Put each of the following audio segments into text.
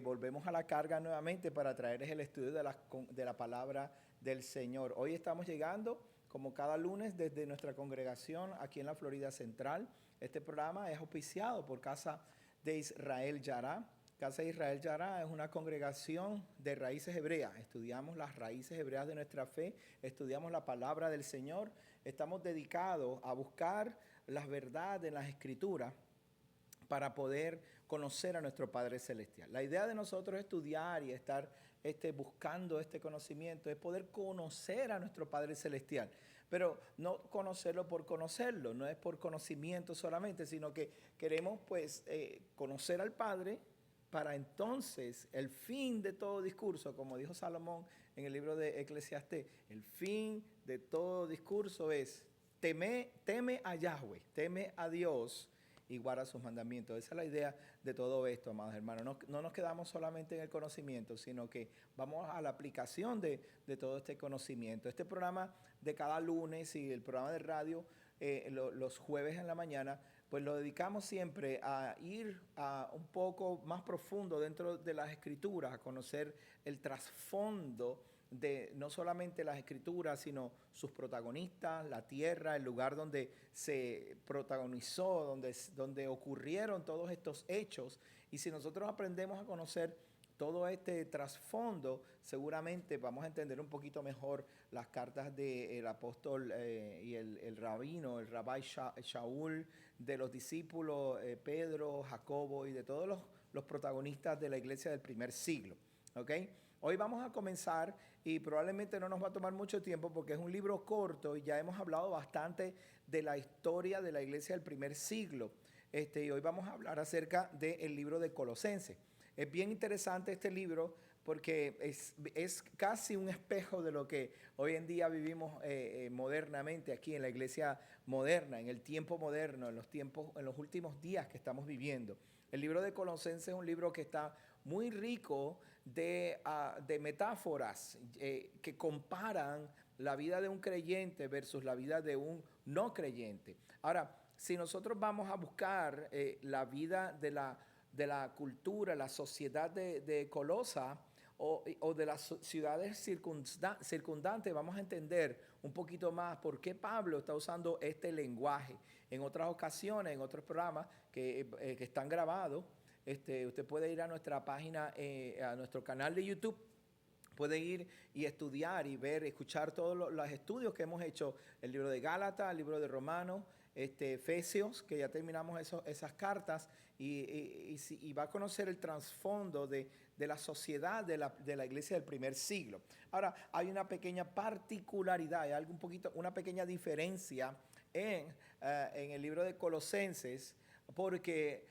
volvemos a la carga nuevamente para traerles el estudio de la palabra del Señor. Hoy estamos llegando, como cada lunes, desde nuestra congregación aquí en la Florida Central. Este programa es auspiciado por Casa de Israel Yará. Casa de Israel Yará es una congregación de raíces hebreas. Estudiamos las raíces hebreas de nuestra fe, estudiamos la palabra del Señor. Estamos dedicados a buscar las verdades en las Escrituras para poder conocer a nuestro Padre Celestial. La idea de nosotros estudiar y estar buscando este conocimiento es poder conocer a nuestro Padre Celestial, pero no conocerlo por conocerlo, no es por conocimiento solamente, sino que queremos conocer al Padre para entonces el fin de todo discurso, como dijo Salomón en el libro de Eclesiastés, el fin de todo discurso es teme a Yahweh, teme a Dios y guarda sus mandamientos. Esa es la idea de todo esto, amados hermanos. No nos quedamos solamente en el conocimiento, sino que vamos a la aplicación de todo este conocimiento. Este programa de cada lunes y el programa de radio los jueves en la mañana, pues lo dedicamos siempre a ir un poco más profundo dentro de las Escrituras, a conocer el trasfondo de no solamente las Escrituras, sino sus protagonistas, la tierra, el lugar donde se protagonizó, donde ocurrieron todos estos hechos. Y si nosotros aprendemos a conocer todo este trasfondo, seguramente vamos a entender un poquito mejor las cartas del apóstol y el rabino, el rabí Shaul, de los discípulos Pedro, Jacobo y de todos los protagonistas de la iglesia del primer siglo. ¿Okay? Hoy vamos a comenzar y probablemente no nos va a tomar mucho tiempo porque es un libro corto y ya hemos hablado bastante de la historia de la iglesia del primer siglo. Y hoy vamos a hablar acerca del libro de Colosenses. Es bien interesante este libro porque es casi un espejo de lo que hoy en día vivimos modernamente aquí en la iglesia moderna, en el tiempo moderno, en los últimos días que estamos viviendo. El libro de Colosenses es un libro que está muy rico de metáforas que comparan la vida de un creyente versus la vida de un no creyente. Ahora, si nosotros vamos a buscar la vida de la cultura, la sociedad de Colosa o de las ciudades circundantes, vamos a entender un poquito más por qué Pablo está usando este lenguaje. En otras ocasiones, en otros programas que están grabados, usted puede ir a nuestra página, a nuestro canal de YouTube. Puede ir y estudiar y ver, escuchar todos los estudios que hemos hecho, el libro de Gálatas, el libro de Romanos, Efesios, que ya terminamos esas cartas, y va a conocer el trasfondo de la sociedad de la iglesia del primer siglo. Ahora, hay una pequeña particularidad, hay una pequeña diferencia en el libro de Colosenses, porque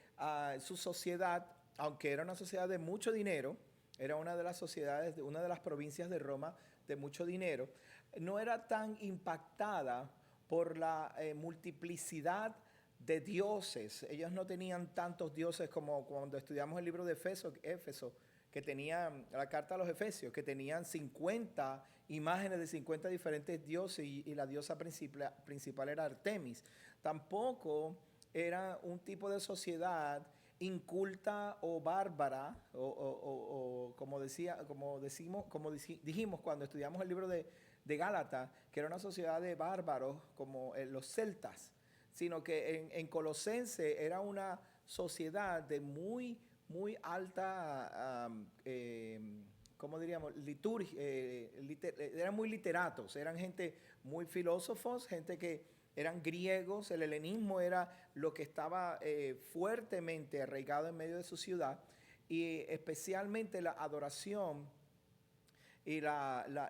su sociedad, aunque era una sociedad de mucho dinero, era una de las sociedades, una de las provincias de Roma de mucho dinero, no era tan impactada por la multiplicidad de dioses. Ellos no tenían tantos dioses como cuando estudiamos el libro de Éfeso, que tenían la carta a los Efesios, que tenían 50 imágenes de 50 diferentes dioses y la diosa principal era Artemis. Tampoco era un tipo de sociedad inculta o bárbara, o como dijimos cuando estudiamos el libro de Gálatas, que era una sociedad de bárbaros como los celtas, sino que en Colosense era una sociedad de muy alta, ¿cómo diríamos? Liturgia, eran muy literatos, eran gente muy filósofos, gente que eran griegos. El helenismo era lo que estaba fuertemente arraigado en medio de su ciudad, y especialmente la adoración y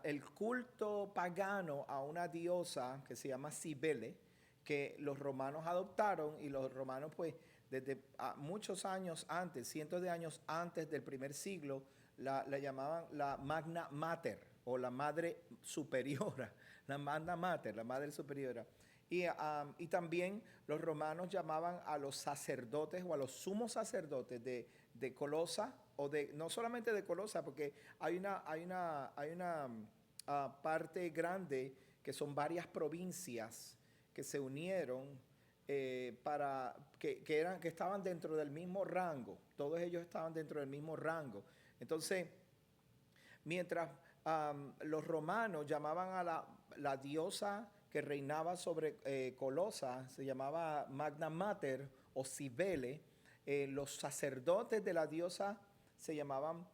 el culto pagano a una diosa que se llama Cibele, que los romanos adoptaron, y los romanos pues desde muchos años antes, cientos de años antes del primer siglo, la llamaban la Magna Mater o la Madre Superiora, la Magna Mater, la Madre Superiora. Y también los romanos llamaban a los sacerdotes o a los sumos sacerdotes de Colosa, o no solamente de Colosa, porque hay una parte grande que son varias provincias que se unieron que estaban dentro del mismo rango. Todos ellos estaban dentro del mismo rango. Entonces, mientras los romanos llamaban a la diosa que reinaba sobre Colosa, se llamaba Magna Mater o Cibele, los sacerdotes de la diosa se llamaban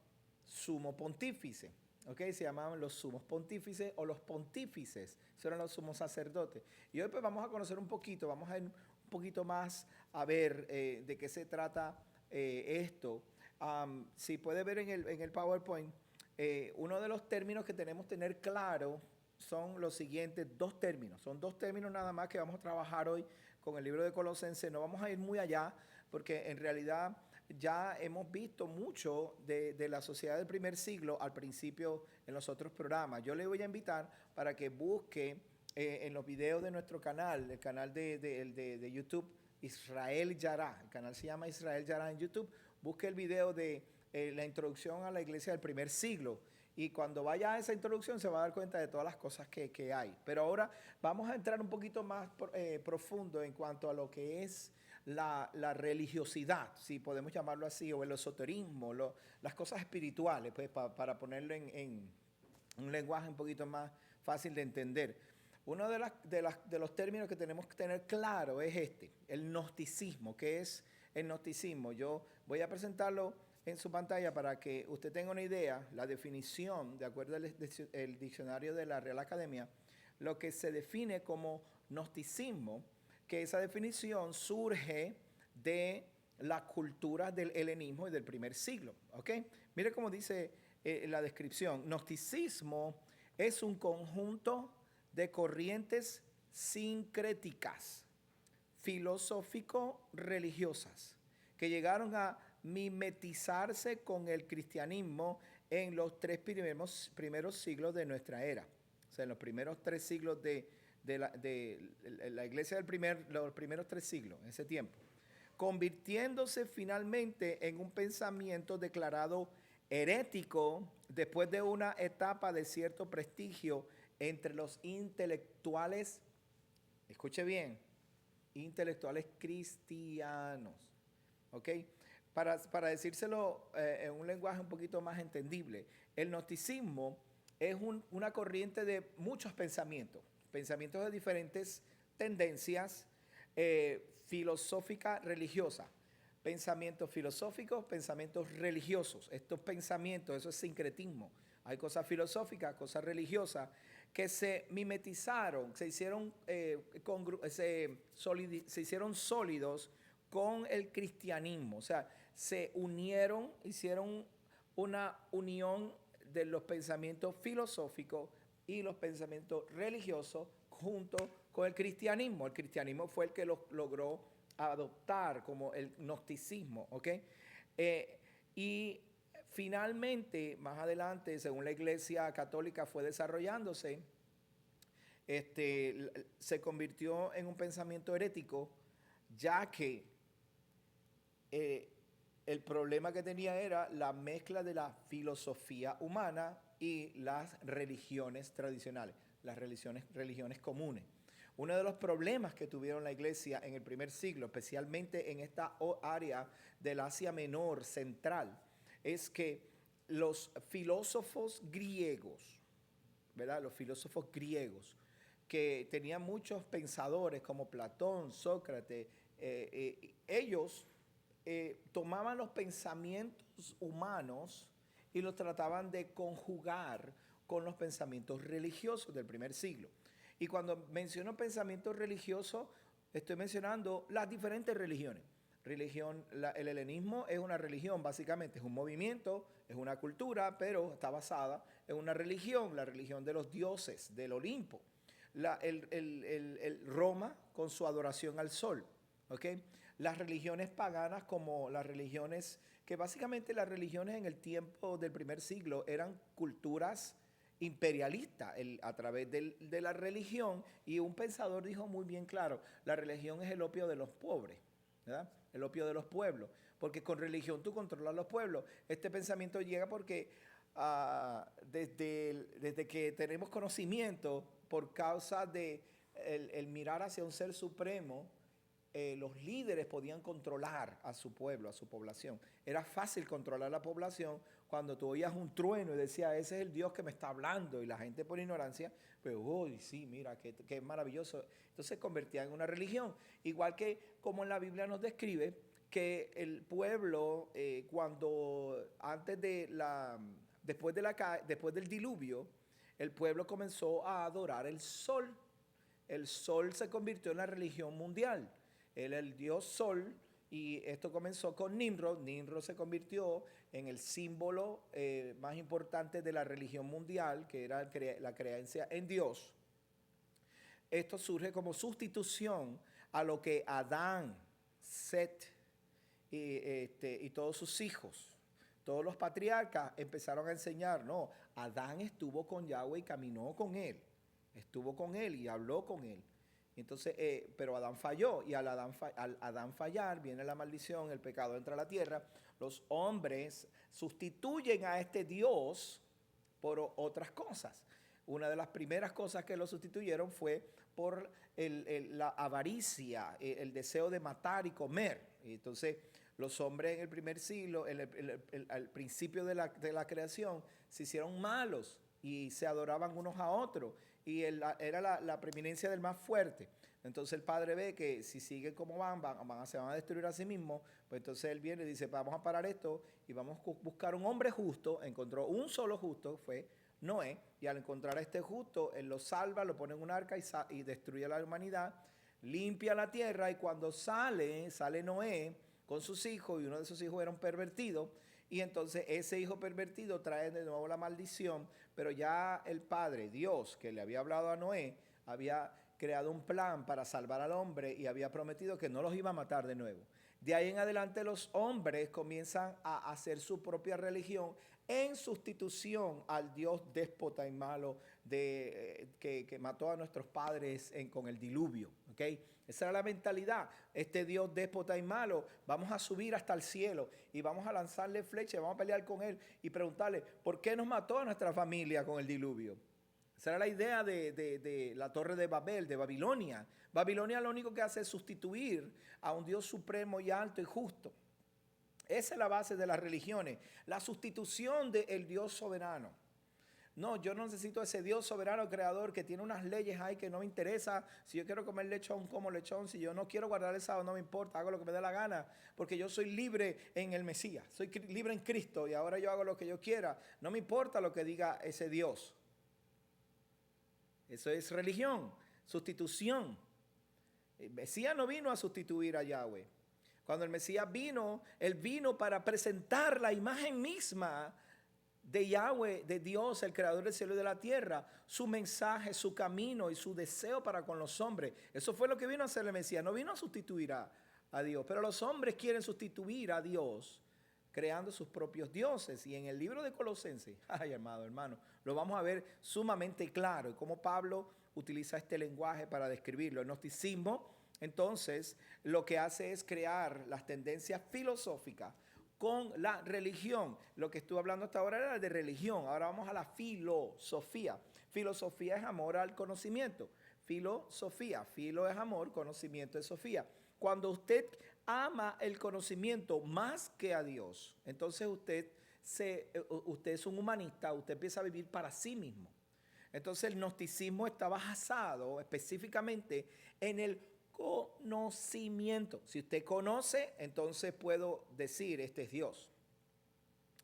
sumo pontífice. ¿Okay? Se llamaban los sumos pontífices o los pontífices. Esos eran los sumos sacerdotes. Y hoy pues vamos a conocer un poquito, vamos a ir un poquito más a ver de qué se trata esto. Si puede ver en el PowerPoint, uno de los términos que tenemos que tener claro son los siguientes dos términos. Son dos términos nada más que vamos a trabajar hoy con el libro de Colosenses. No vamos a ir muy allá porque en realidad ya hemos visto mucho de la sociedad del primer siglo al principio en los otros programas. Yo le voy a invitar para que busque en los videos de nuestro canal, el canal de YouTube, Israel Yará. El canal se llama Israel Yará en YouTube. Busque el video de la introducción a la iglesia del primer siglo. Y cuando vaya a esa introducción se va a dar cuenta de todas las cosas que hay. Pero ahora vamos a entrar un poquito más profundo en cuanto a lo que es la religiosidad, si podemos llamarlo así, o el esoterismo, las cosas espirituales, pues, para ponerlo en un lenguaje un poquito más fácil de entender. Uno de los términos que tenemos que tener claro es el gnosticismo. ¿Qué es el gnosticismo? Yo voy a presentarlo en su pantalla para que usted tenga una idea, la definición, de acuerdo al diccionario de la Real Academia, lo que se define como gnosticismo, que esa definición surge de la cultura del helenismo y del primer siglo. ¿Ok? Mire cómo dice la descripción. Gnosticismo es un conjunto de corrientes sincréticas, filosófico-religiosas, que llegaron a mimetizarse con el cristianismo en los tres primeros siglos de nuestra era. O sea, en los primeros 3 siglos de la iglesia los primeros 3 siglos, en ese tiempo, convirtiéndose finalmente en un pensamiento declarado herético después de una etapa de cierto prestigio entre los intelectuales, escuche bien, intelectuales cristianos. ¿Ok? Para decírselo en un lenguaje un poquito más entendible, el gnosticismo es una corriente de muchos pensamientos de diferentes tendencias filosóficas religiosas. Pensamientos filosóficos, pensamientos religiosos. Estos pensamientos, eso es sincretismo. Hay cosas filosóficas, cosas religiosas que se mimetizaron, se hicieron sólidos con el cristianismo. O sea, se unieron, hicieron una unión de los pensamientos filosóficos y los pensamientos religiosos junto con el cristianismo. El cristianismo fue el que los logró adoptar como el gnosticismo, ¿ok? Y finalmente, más adelante, según la Iglesia Católica fue desarrollándose, se convirtió en un pensamiento herético, ya que el problema que tenía era la mezcla de la filosofía humana y las religiones tradicionales, las religiones comunes. Uno de los problemas que tuvieron la iglesia en el primer siglo, especialmente en esta área del Asia Menor central, es que los filósofos griegos, ¿verdad? Los filósofos griegos, que tenían muchos pensadores como Platón, Sócrates, ellos tomaban los pensamientos humanos y los trataban de conjugar con los pensamientos religiosos del primer siglo. Y cuando menciono pensamientos religiosos, estoy mencionando las diferentes religiones. El helenismo es una religión, básicamente, es un movimiento, es una cultura, pero está basada en una religión, la religión de los dioses, del Olimpo. Roma con su adoración al sol, ¿ok? Las religiones paganas como las religiones, que básicamente las religiones en el tiempo del primer siglo eran culturas imperialistas a través de la religión, y un pensador dijo muy bien claro, la religión es el opio de los pobres, ¿verdad? El opio de los pueblos, porque con religión tú controlas los pueblos. Este pensamiento llega porque desde que tenemos conocimiento, por causa de el mirar hacia un ser supremo, los líderes podían controlar a su pueblo, a su población. Era fácil controlar la población cuando tú oías un trueno y decías, ese es el Dios que me está hablando, y la gente por ignorancia, pues, uy, sí, mira, qué maravilloso. Entonces se convertía en una religión. Igual que como en la Biblia nos describe que el pueblo, después del diluvio, el pueblo comenzó a adorar el sol. El sol se convirtió en la religión mundial. Él el dios sol, y esto comenzó con Nimrod. Nimrod se convirtió en el símbolo más importante de la religión mundial, que era la creencia en Dios. Esto surge como sustitución a lo que Adán, Set y todos sus hijos, todos los patriarcas empezaron a enseñar. No, Adán estuvo con Yahweh y caminó con él. Estuvo con él y habló con él. Entonces, pero Adán falló, y al Adán fallar viene la maldición, el pecado entra a la tierra. Los hombres sustituyen a este Dios por otras cosas. Una de las primeras cosas que lo sustituyeron fue por la avaricia, el deseo de matar y comer. Y entonces los hombres en el primer siglo, al principio de la creación, se hicieron malos y se adoraban unos a otros. Y era la preeminencia del más fuerte. Entonces el padre ve que si siguen como se van a destruir a sí mismos. Pues entonces él viene y dice, vamos a parar esto y vamos a buscar un hombre justo. Encontró un solo justo, fue Noé. Y al encontrar a este justo, él lo salva, lo pone en un arca y destruye a la humanidad. Limpia la tierra, y cuando sale Noé con sus hijos, y uno de sus hijos era un pervertido. Y entonces ese hijo pervertido trae de nuevo la maldición. Pero ya el Padre, Dios, que le había hablado a Noé, había creado un plan para salvar al hombre y había prometido que no los iba a matar de nuevo. De ahí en adelante los hombres comienzan a hacer su propia religión en sustitución al Dios déspota y malo que mató a nuestros padres con el diluvio. ¿Okay? Esa era la mentalidad. Este Dios déspota y malo, vamos a subir hasta el cielo y vamos a lanzarle flechas, vamos a pelear con él y preguntarle, ¿por qué nos mató a nuestra familia con el diluvio? Esa era la idea de la torre de Babel, de Babilonia. Babilonia lo único que hace es sustituir a un Dios supremo y alto y justo. Esa es la base de las religiones, la sustitución del Dios soberano. No, yo no necesito ese Dios soberano creador que tiene unas leyes ahí que no me interesa. Si yo quiero comer lechón, como lechón. Si yo no quiero guardar el sábado, no me importa, hago lo que me dé la gana. Porque yo soy libre en el Mesías, soy libre en Cristo y ahora yo hago lo que yo quiera. No me importa lo que diga ese Dios. Eso es religión, sustitución. El Mesías no vino a sustituir a Yahweh. Cuando el Mesías vino, Él vino para presentar la imagen misma de Yahweh, de Dios, el creador del cielo y de la tierra, su mensaje, su camino y su deseo para con los hombres. Eso fue lo que vino a hacer el Mesías. No vino a sustituir a Dios, pero los hombres quieren sustituir a Dios creando sus propios dioses. Y en el libro de Colosenses, ay hermano, lo vamos a ver sumamente claro, y cómo Pablo utiliza este lenguaje para describirlo. El gnosticismo, entonces, lo que hace es crear las tendencias filosóficas con la religión. Lo que estuve hablando hasta ahora era de religión. Ahora vamos a la filosofía. Filosofía es amor al conocimiento. Filosofía, filo es amor, conocimiento es sofía. Cuando usted ama el conocimiento más que a Dios, entonces usted es un humanista, usted empieza a vivir para sí mismo. Entonces el gnosticismo está basado específicamente en el conocimiento. Si usted conoce, entonces puedo decir, este es Dios.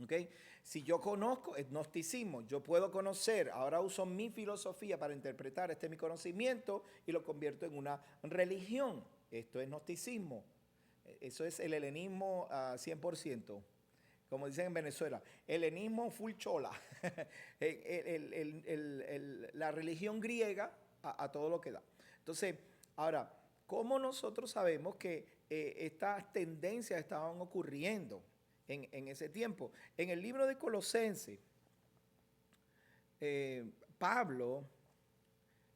¿Okay? Si yo conozco, es gnosticismo. Yo puedo conocer, ahora uso mi filosofía para interpretar mi conocimiento y lo convierto en una religión. Esto es gnosticismo. Eso es el helenismo 100%. Como dicen en Venezuela, helenismo full chola. La religión griega a todo lo que da. Entonces, ahora, ¿cómo nosotros sabemos que estas tendencias estaban ocurriendo en ese tiempo? En el libro de Colosenses, Pablo,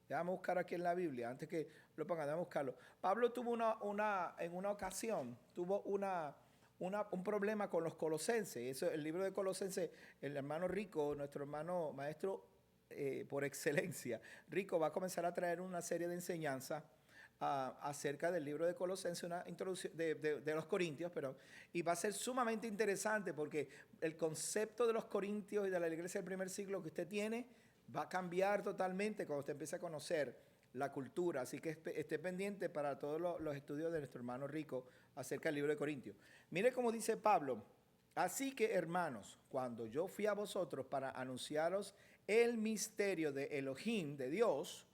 déjame buscar aquí en la Biblia, antes que lo pongan, déjame buscarlo. Pablo tuvo en una ocasión, tuvo un problema con los colosenses. Eso, el libro de Colosenses, el hermano Rico, nuestro hermano maestro por excelencia, Rico, va a comenzar a traer una serie de enseñanzas acerca del libro de Colosenses, una introducción de los Corintios, pero y va a ser sumamente interesante porque el concepto de los Corintios y de la iglesia del primer siglo que usted tiene va a cambiar totalmente cuando usted empiece a conocer la cultura. Así que esté pendiente para todos los estudios de nuestro hermano Rico acerca del libro de Corintios. Mire cómo dice Pablo: así que, hermanos, cuando yo fui a vosotros para anunciaros el misterio de Elohim, de Dios,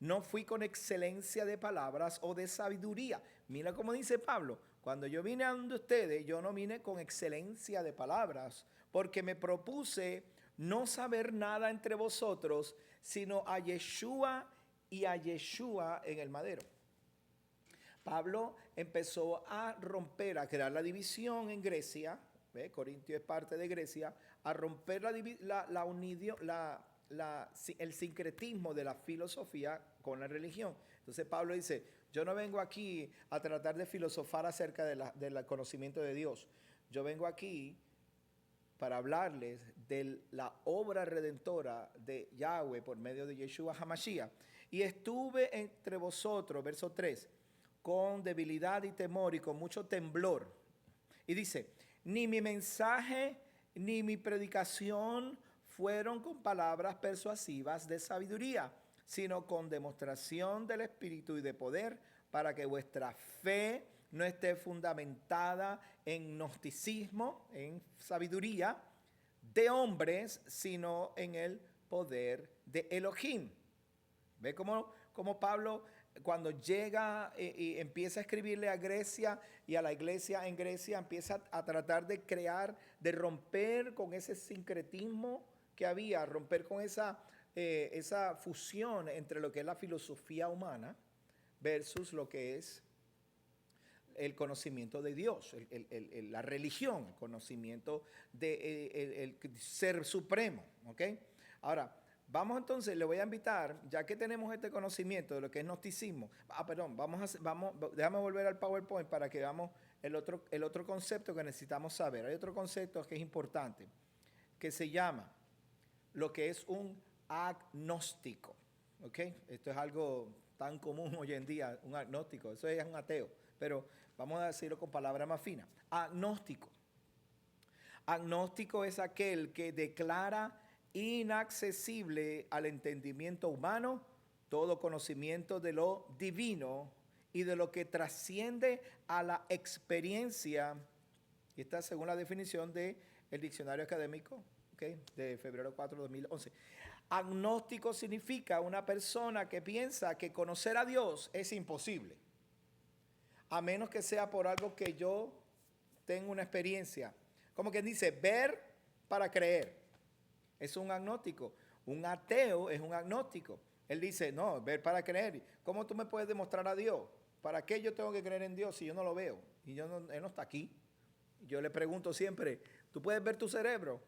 no fui con excelencia de palabras o de sabiduría. Mira cómo dice Pablo: cuando yo vine a donde ustedes, yo no vine con excelencia de palabras, porque me propuse no saber nada entre vosotros, sino a Yeshua y a Yeshua en el madero. Pablo empezó a romper, a crear la división en Grecia. Corintio es parte de Grecia, a romper el sincretismo de la filosofía con la religión. Entonces Pablo dice: yo no vengo aquí a tratar de filosofar acerca del conocimiento de Dios. Yo vengo aquí para hablarles de la obra redentora de Yahweh por medio de Yeshua HaMashiach. Y estuve entre vosotros, verso 3, con debilidad y temor y con mucho temblor. Y dice: ni mi mensaje ni mi predicación fueron con palabras persuasivas de sabiduría, sino con demostración del Espíritu y de poder, para que vuestra fe no esté fundamentada en gnosticismo, en sabiduría de hombres, sino en el poder de Elohim. ¿Ve cómo Pablo, cuando llega y empieza a escribirle a Grecia y a la iglesia en Grecia, empieza a tratar de crear, de romper con ese sincretismo que había, romper con esa fusión entre lo que es la filosofía humana versus lo que es el conocimiento de Dios, la religión, el conocimiento del ser supremo, ¿ok? Ahora, vamos entonces, le voy a invitar, ya que tenemos este conocimiento de lo que es gnosticismo. Perdón, déjame volver al PowerPoint para que veamos el otro concepto que necesitamos saber. Hay otro concepto que es importante, que se llama lo que es un agnóstico, ¿ok? Esto es algo tan común hoy en día, un agnóstico, eso es un ateo, pero vamos a decirlo con palabras más finas. Agnóstico. Agnóstico es aquel que declara inaccesible al entendimiento humano todo conocimiento de lo divino y de lo que trasciende a la experiencia. Y esta según la definición del diccionario académico, ¿okay?, de febrero 4 de 2011. Agnóstico significa una persona que piensa que conocer a Dios es imposible, a menos que sea por algo que yo tengo una experiencia. Como quien dice, ver para creer. Es un agnóstico. Un ateo es un agnóstico. Él dice, no, ver para creer. ¿Cómo tú me puedes demostrar a Dios? ¿Para qué yo tengo que creer en Dios si yo no lo veo? Y Él no está aquí. Yo le pregunto siempre, ¿tú puedes ver tu cerebro?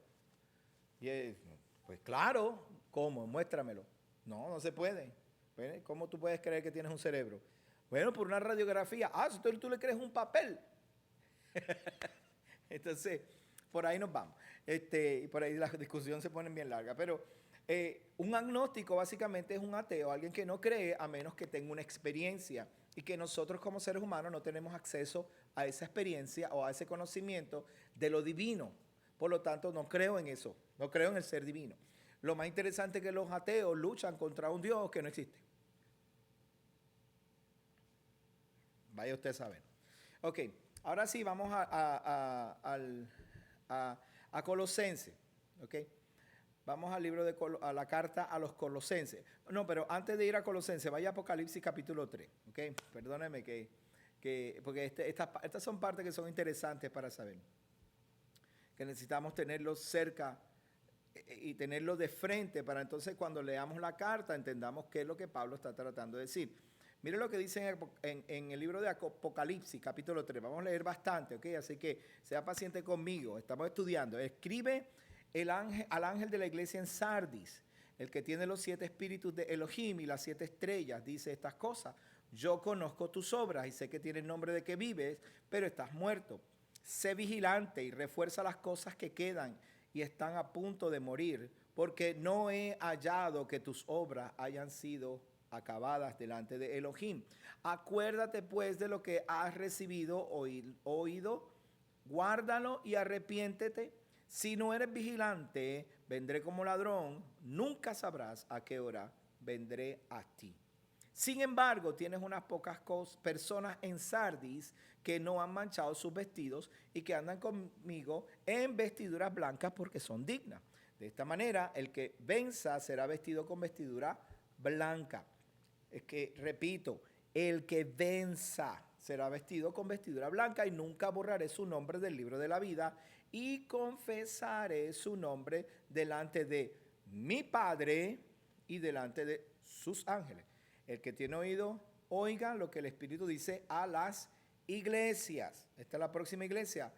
Y él, pues claro. ¿Cómo? Muéstramelo. No se puede. ¿Cómo tú puedes creer que tienes un cerebro? Bueno, por una radiografía. Si tú le crees un papel. Entonces, por ahí nos vamos. Y por ahí la discusión se pone bien larga. Pero un agnóstico básicamente es un ateo, alguien que no cree a menos que tenga una experiencia, y que nosotros como seres humanos no tenemos acceso a esa experiencia o a ese conocimiento de lo divino. Por lo tanto, no creo en eso, no creo en el ser divino. Lo más interesante es que los ateos luchan contra un Dios que no existe. Vaya usted a saber. Ok, ahora sí vamos a Colosenses. Ok, vamos al libro a la carta a los Colosenses. No, pero antes de ir a Colosenses, vaya a Apocalipsis capítulo 3. Ok, perdóneme porque estas son partes que son interesantes para saber. Que necesitamos tenerlos cerca y tenerlo de frente para entonces cuando leamos la carta entendamos qué es lo que Pablo está tratando de decir. Mire lo que dice en el libro de Apocalipsis, capítulo 3. Vamos a leer bastante, ¿ok? Así que sea paciente conmigo. Estamos estudiando. Escribe al ángel de la iglesia en Sardis, el que tiene los 7 espíritus de Elohim y las 7 estrellas. Dice estas cosas: yo conozco tus obras y sé que tienes nombre de que vives, pero estás muerto. Sé vigilante y refuerza las cosas que quedan y están a punto de morir, porque no he hallado que tus obras hayan sido acabadas delante de Elohim. Acuérdate pues de lo que has recibido, oído, guárdalo y arrepiéntete. Si no eres vigilante, vendré como ladrón, nunca sabrás a qué hora vendré a ti. Sin embargo, tienes unas pocas personas en Sardis que no han manchado sus vestidos y que andan conmigo en vestiduras blancas porque son dignas. De esta manera, el que venza será vestido con vestidura blanca. Es que, repito, el que venza será vestido con vestidura blanca y nunca borraré su nombre del libro de la vida y confesaré su nombre delante de mi Padre y delante de sus ángeles. El que tiene oído, oiga lo que el Espíritu dice a las iglesias. Esta es la próxima iglesia,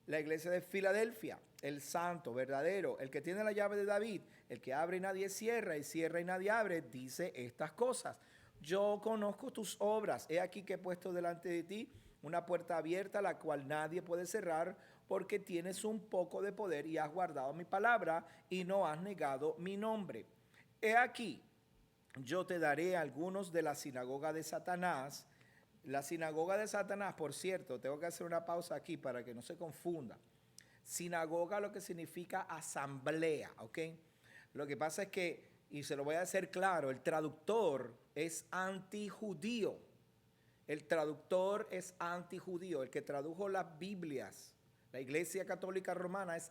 la iglesia de Filadelfia, el santo, verdadero, el que tiene la llave de David, el que abre y nadie cierra, y cierra y nadie abre, dice estas cosas. Yo conozco tus obras, he aquí que he puesto delante de ti una puerta abierta, la cual nadie puede cerrar, porque tienes un poco de poder y has guardado mi palabra y no has negado mi nombre. He aquí, yo te daré algunos de la sinagoga de Satanás. La sinagoga de Satanás, por cierto, tengo que hacer una pausa aquí para que no se confunda. Sinagoga lo que significa asamblea, ¿ok? Lo que pasa es que, y se lo voy a hacer claro, el traductor es antijudío. El traductor es antijudío. El que tradujo las Biblias, la Iglesia Católica Romana, es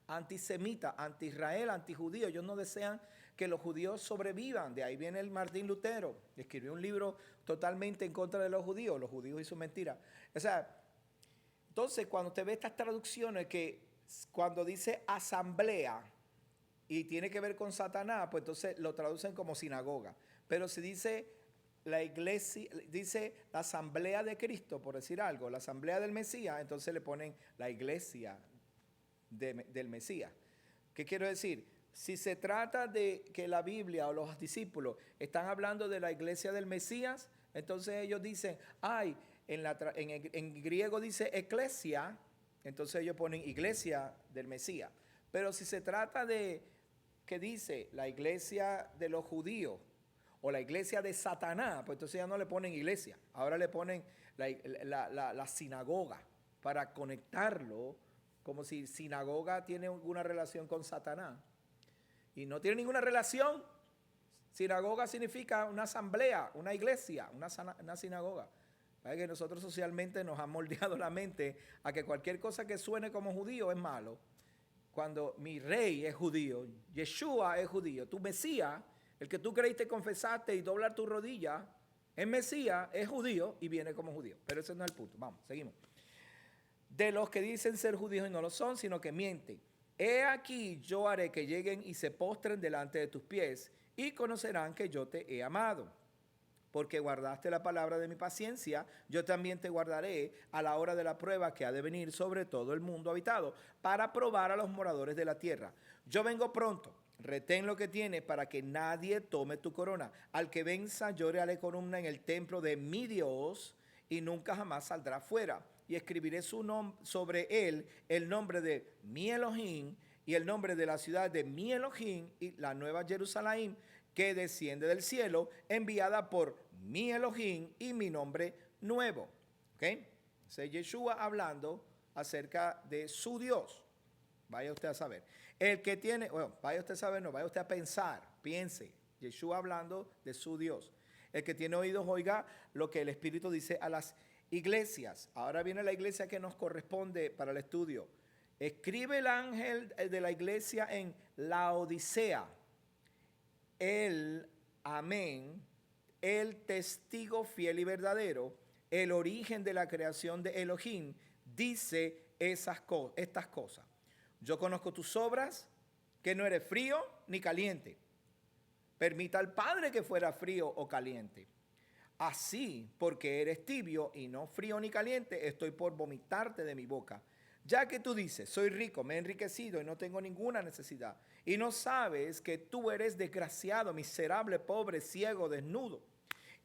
antisemita, anti-Israel, antijudío. Ellos no desean que los judíos sobrevivan. De ahí viene el Martín Lutero. Escribió un libro totalmente en contra de los judíos y sus mentiras. O sea, entonces cuando usted ve estas traducciones que cuando dice asamblea y tiene que ver con Satanás, pues entonces lo traducen como sinagoga. Pero si dice la iglesia, dice la asamblea de Cristo, por decir algo, la asamblea del Mesías, entonces le ponen la iglesia del Mesías. ¿Qué quiero decir? Si se trata de que la Biblia o los discípulos están hablando de la iglesia del Mesías, entonces ellos dicen, en griego dice eclesia, entonces ellos ponen iglesia del Mesías. Pero si se trata de que dice la iglesia de los judíos o la iglesia de Satanás, pues entonces ya no le ponen iglesia, ahora le ponen la sinagoga para conectarlo, como si sinagoga tiene alguna relación con Satanás. Y no tiene ninguna relación. Sinagoga significa una asamblea, una iglesia, una sinagoga. ¿Sabe que nosotros socialmente nos han moldeado la mente a que cualquier cosa que suene como judío es malo? Cuando mi rey es judío, Yeshua es judío, tu Mesías, el que tú creíste, confesaste y doblar tu rodilla, el Mesías es judío y viene como judío. Pero ese no es el punto. Vamos, seguimos. De los que dicen ser judíos y no lo son, sino que mienten. He aquí yo haré que lleguen y se postren delante de tus pies y conocerán que yo te he amado. Porque guardaste la palabra de mi paciencia, yo también te guardaré a la hora de la prueba que ha de venir sobre todo el mundo habitado, para probar a los moradores de la tierra. Yo vengo pronto, retén lo que tienes para que nadie tome tu corona. Al que venza, yo le haré columna en el templo de mi Dios y nunca jamás saldrá fuera. Y escribiré sobre él el nombre de mi Elohim y el nombre de la ciudad de mi Elohim y la nueva Jerusalén que desciende del cielo, enviada por mi Elohim y mi nombre nuevo. ¿Ok? Entonces Yeshua hablando acerca de su Dios. Vaya usted a saber. El que tiene, bueno, vaya usted a saber, no, vaya usted a pensar, piense. Yeshua hablando de su Dios. El que tiene oídos oiga lo que el Espíritu dice a las iglesias. Ahora viene la iglesia que nos corresponde para el estudio. Escribe el ángel de la iglesia en Laodicea. El amén, el testigo fiel y verdadero, el origen de la creación de Elohim, dice estas cosas. Yo conozco tus obras, que no eres frío ni caliente. Permita al Padre que fuera frío o caliente. Así, porque eres tibio y no frío ni caliente, estoy por vomitarte de mi boca. Ya que tú dices, soy rico, me he enriquecido y no tengo ninguna necesidad, y no sabes que tú eres desgraciado, miserable, pobre, ciego, desnudo.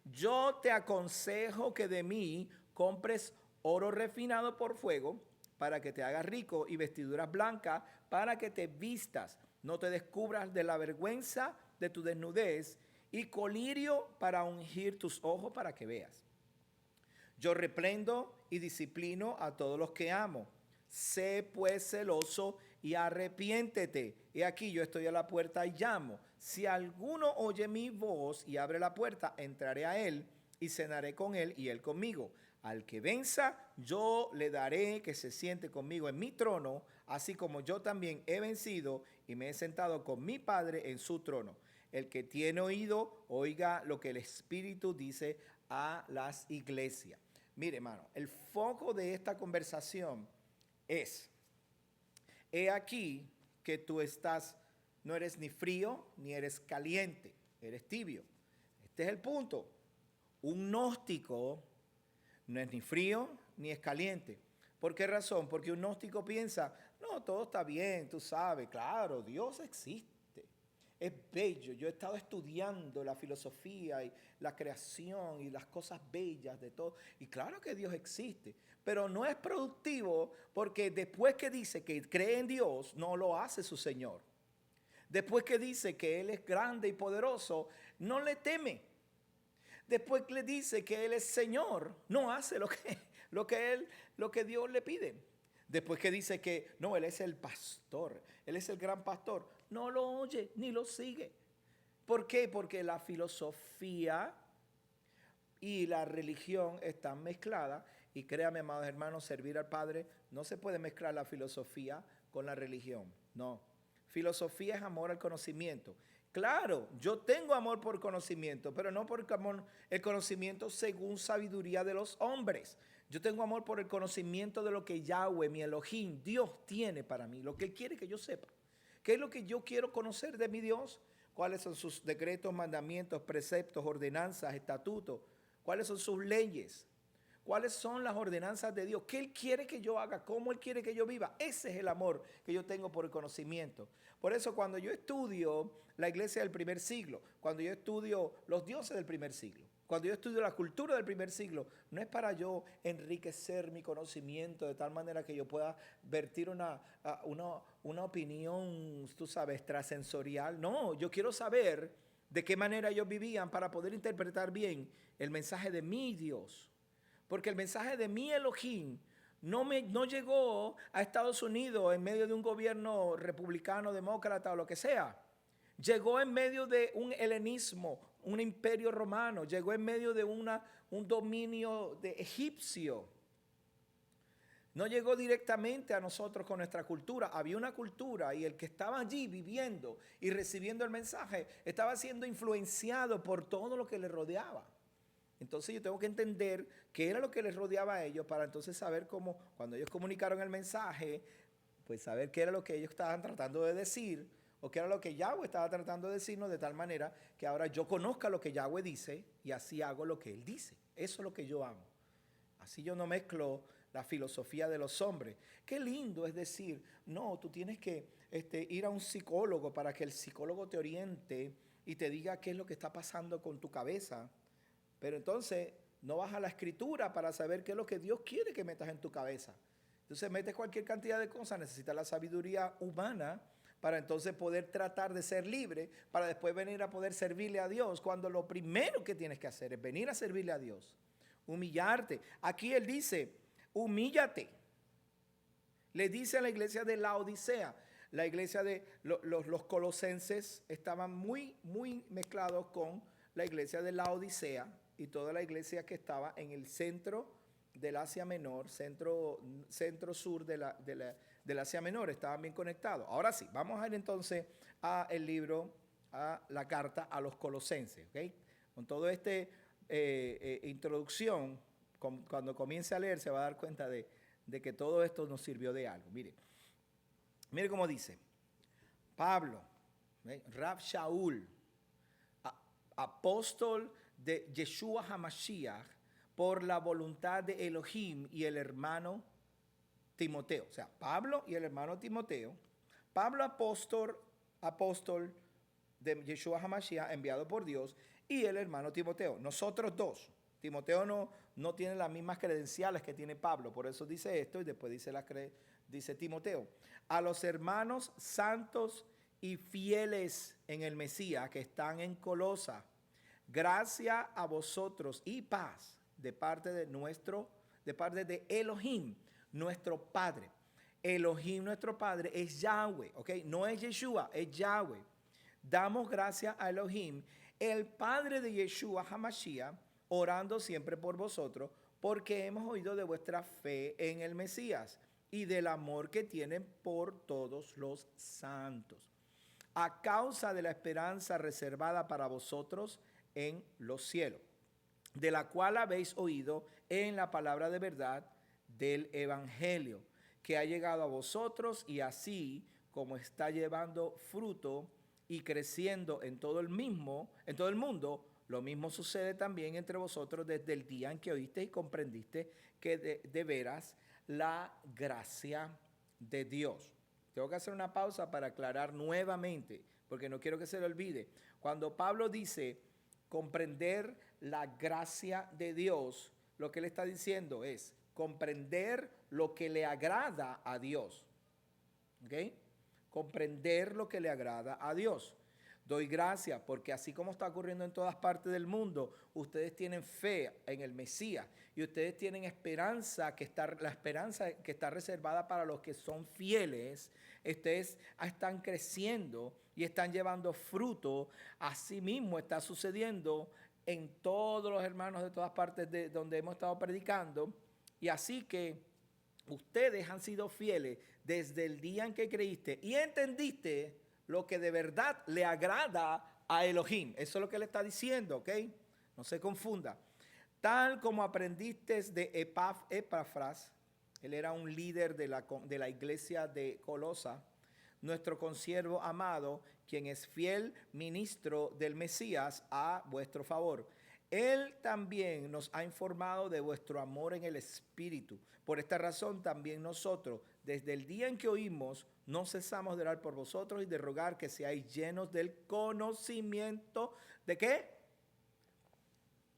Yo te aconsejo que de mí compres oro refinado por fuego para que te hagas rico y vestiduras blancas para que te vistas, no te descubras de la vergüenza de tu desnudez y colirio para ungir tus ojos para que veas. Yo reprendo y disciplino a todos los que amo. Sé pues celoso y arrepiéntete. He aquí yo estoy a la puerta y llamo. Si alguno oye mi voz y abre la puerta, entraré a él y cenaré con él y él conmigo. Al que venza, yo le daré que se siente conmigo en mi trono, así como yo también he vencido y me he sentado con mi Padre en su trono. El que tiene oído, oiga lo que el Espíritu dice a las iglesias. Mire, hermano, el foco de esta conversación es, he aquí que tú no eres ni frío ni eres caliente, eres tibio. Este es el punto. Un gnóstico no es ni frío ni es caliente. ¿Por qué razón? Porque un gnóstico piensa, no, todo está bien, tú sabes, claro, Dios existe. Es bello. Yo he estado estudiando la filosofía y la creación y las cosas bellas de todo. Y claro que Dios existe, pero no es productivo porque después que dice que cree en Dios, no lo hace su Señor. Después que dice que Él es grande y poderoso, no le teme. Después que le dice que Él es Señor, no hace lo que Dios le pide. Después que dice que no, Él es el pastor, Él es el gran pastor, no lo oye ni lo sigue. ¿Por qué? Porque la filosofía y la religión están mezcladas. Y créame, amados hermanos, servir al Padre, no se puede mezclar la filosofía con la religión. No. Filosofía es amor al conocimiento. Claro, yo tengo amor por conocimiento, pero no por el conocimiento según sabiduría de los hombres. Yo tengo amor por el conocimiento de lo que Yahweh, mi Elohim, Dios tiene para mí, lo que Él quiere que yo sepa. ¿Qué es lo que yo quiero conocer de mi Dios? ¿Cuáles son sus decretos, mandamientos, preceptos, ordenanzas, estatutos? ¿Cuáles son sus leyes? ¿Cuáles son las ordenanzas de Dios? ¿Qué Él quiere que yo haga? ¿Cómo Él quiere que yo viva? Ese es el amor que yo tengo por el conocimiento. Por eso cuando yo estudio la iglesia del primer siglo, cuando yo estudio los dioses del primer siglo, cuando yo estudio la cultura del primer siglo, no es para yo enriquecer mi conocimiento de tal manera que yo pueda vertir una opinión, tú sabes, extrasensorial. No, yo quiero saber de qué manera ellos vivían para poder interpretar bien el mensaje de mi Dios. Porque el mensaje de mi Elohim no llegó a Estados Unidos en medio de un gobierno republicano, demócrata o lo que sea. Llegó en medio de un helenismo, un imperio romano. Llegó en medio de un dominio de egipcio. No llegó directamente a nosotros con nuestra cultura. Había una cultura y el que estaba allí viviendo y recibiendo el mensaje estaba siendo influenciado por todo lo que le rodeaba. Entonces yo tengo que entender qué era lo que les rodeaba a ellos para entonces saber cómo, cuando ellos comunicaron el mensaje, pues saber qué era lo que ellos estaban tratando de decir o qué era lo que Yahweh estaba tratando de decirnos de tal manera que ahora yo conozca lo que Yahweh dice y así hago lo que Él dice. Eso es lo que yo hago. Así yo no mezclo la filosofía de los hombres. Qué lindo es decir, no, tú tienes que ir a un psicólogo para que el psicólogo te oriente y te diga qué es lo que está pasando con tu cabeza. Pero entonces no vas a la escritura para saber qué es lo que Dios quiere que metas en tu cabeza. Entonces metes cualquier cantidad de cosas, necesitas la sabiduría humana para entonces poder tratar de ser libre, para después venir a poder servirle a Dios, cuando lo primero que tienes que hacer es venir a servirle a Dios, humillarte. Aquí Él dice, humíllate. Le dice a la iglesia de Laodicea, la iglesia de los colosenses estaban muy mezclados con la iglesia de Laodicea, y toda la iglesia que estaba en el centro del Asia Menor, centro-sur del Asia Menor, estaban bien conectados. Ahora sí, vamos a ir entonces a el libro, a la carta a los colosenses, ¿ok? Con todo introducción, cuando comience a leer se va a dar cuenta de que todo esto nos sirvió de algo. Mire cómo dice, Pablo, Rab Shaul, apóstol de Yeshua HaMashiach, por la voluntad de Elohim, y el hermano Timoteo. O sea, Pablo y el hermano Timoteo. Pablo apóstol de Yeshua HaMashiach, enviado por Dios, y el hermano Timoteo. Nosotros dos. Timoteo no tiene las mismas credenciales que tiene Pablo, por eso dice esto y después dice Timoteo. A los hermanos santos y fieles en el Mesías que están en Colosa, gracia a vosotros y paz de parte de Elohim, nuestro Padre. Elohim, nuestro Padre, es Yahweh, ¿ok? No es Yeshua, es Yahweh. Damos gracias a Elohim, el Padre de Yeshua HaMashiach, orando siempre por vosotros, porque hemos oído de vuestra fe en el Mesías y del amor que tienen por todos los santos, a causa de la esperanza reservada para vosotros en los cielos, de la cual habéis oído en la palabra de verdad del Evangelio, que ha llegado a vosotros, y así como está llevando fruto y creciendo en todo el mundo, lo mismo sucede también entre vosotros desde el día en que oíste y comprendiste que de veras la gracia de Dios. Tengo que hacer una pausa para aclarar nuevamente, porque no quiero que se le olvide. Cuando Pablo dice comprender la gracia de Dios, lo que él está diciendo es comprender lo que le agrada a Dios. ¿Ok? Comprender lo que le agrada a Dios. Doy gracias porque así como está ocurriendo en todas partes del mundo, ustedes tienen fe en el Mesías y ustedes tienen esperanza la esperanza que está reservada para los que son fieles. Ustedes están creciendo y están llevando fruto. Así mismo está sucediendo en todos los hermanos de todas partes de donde hemos estado predicando. Y así que ustedes han sido fieles desde el día en que creíste y entendiste lo que de verdad le agrada a Elohim. Eso es lo que él está diciendo, ¿ok? No se confunda. Tal como aprendiste de Epafras, él era un líder de la iglesia de Colosa, nuestro consiervo amado, quien es fiel ministro del Mesías a vuestro favor. Él también nos ha informado de vuestro amor en el Espíritu. Por esta razón también nosotros, desde el día en que oímos, no cesamos de orar por vosotros y de rogar que seáis llenos del conocimiento. ¿De qué?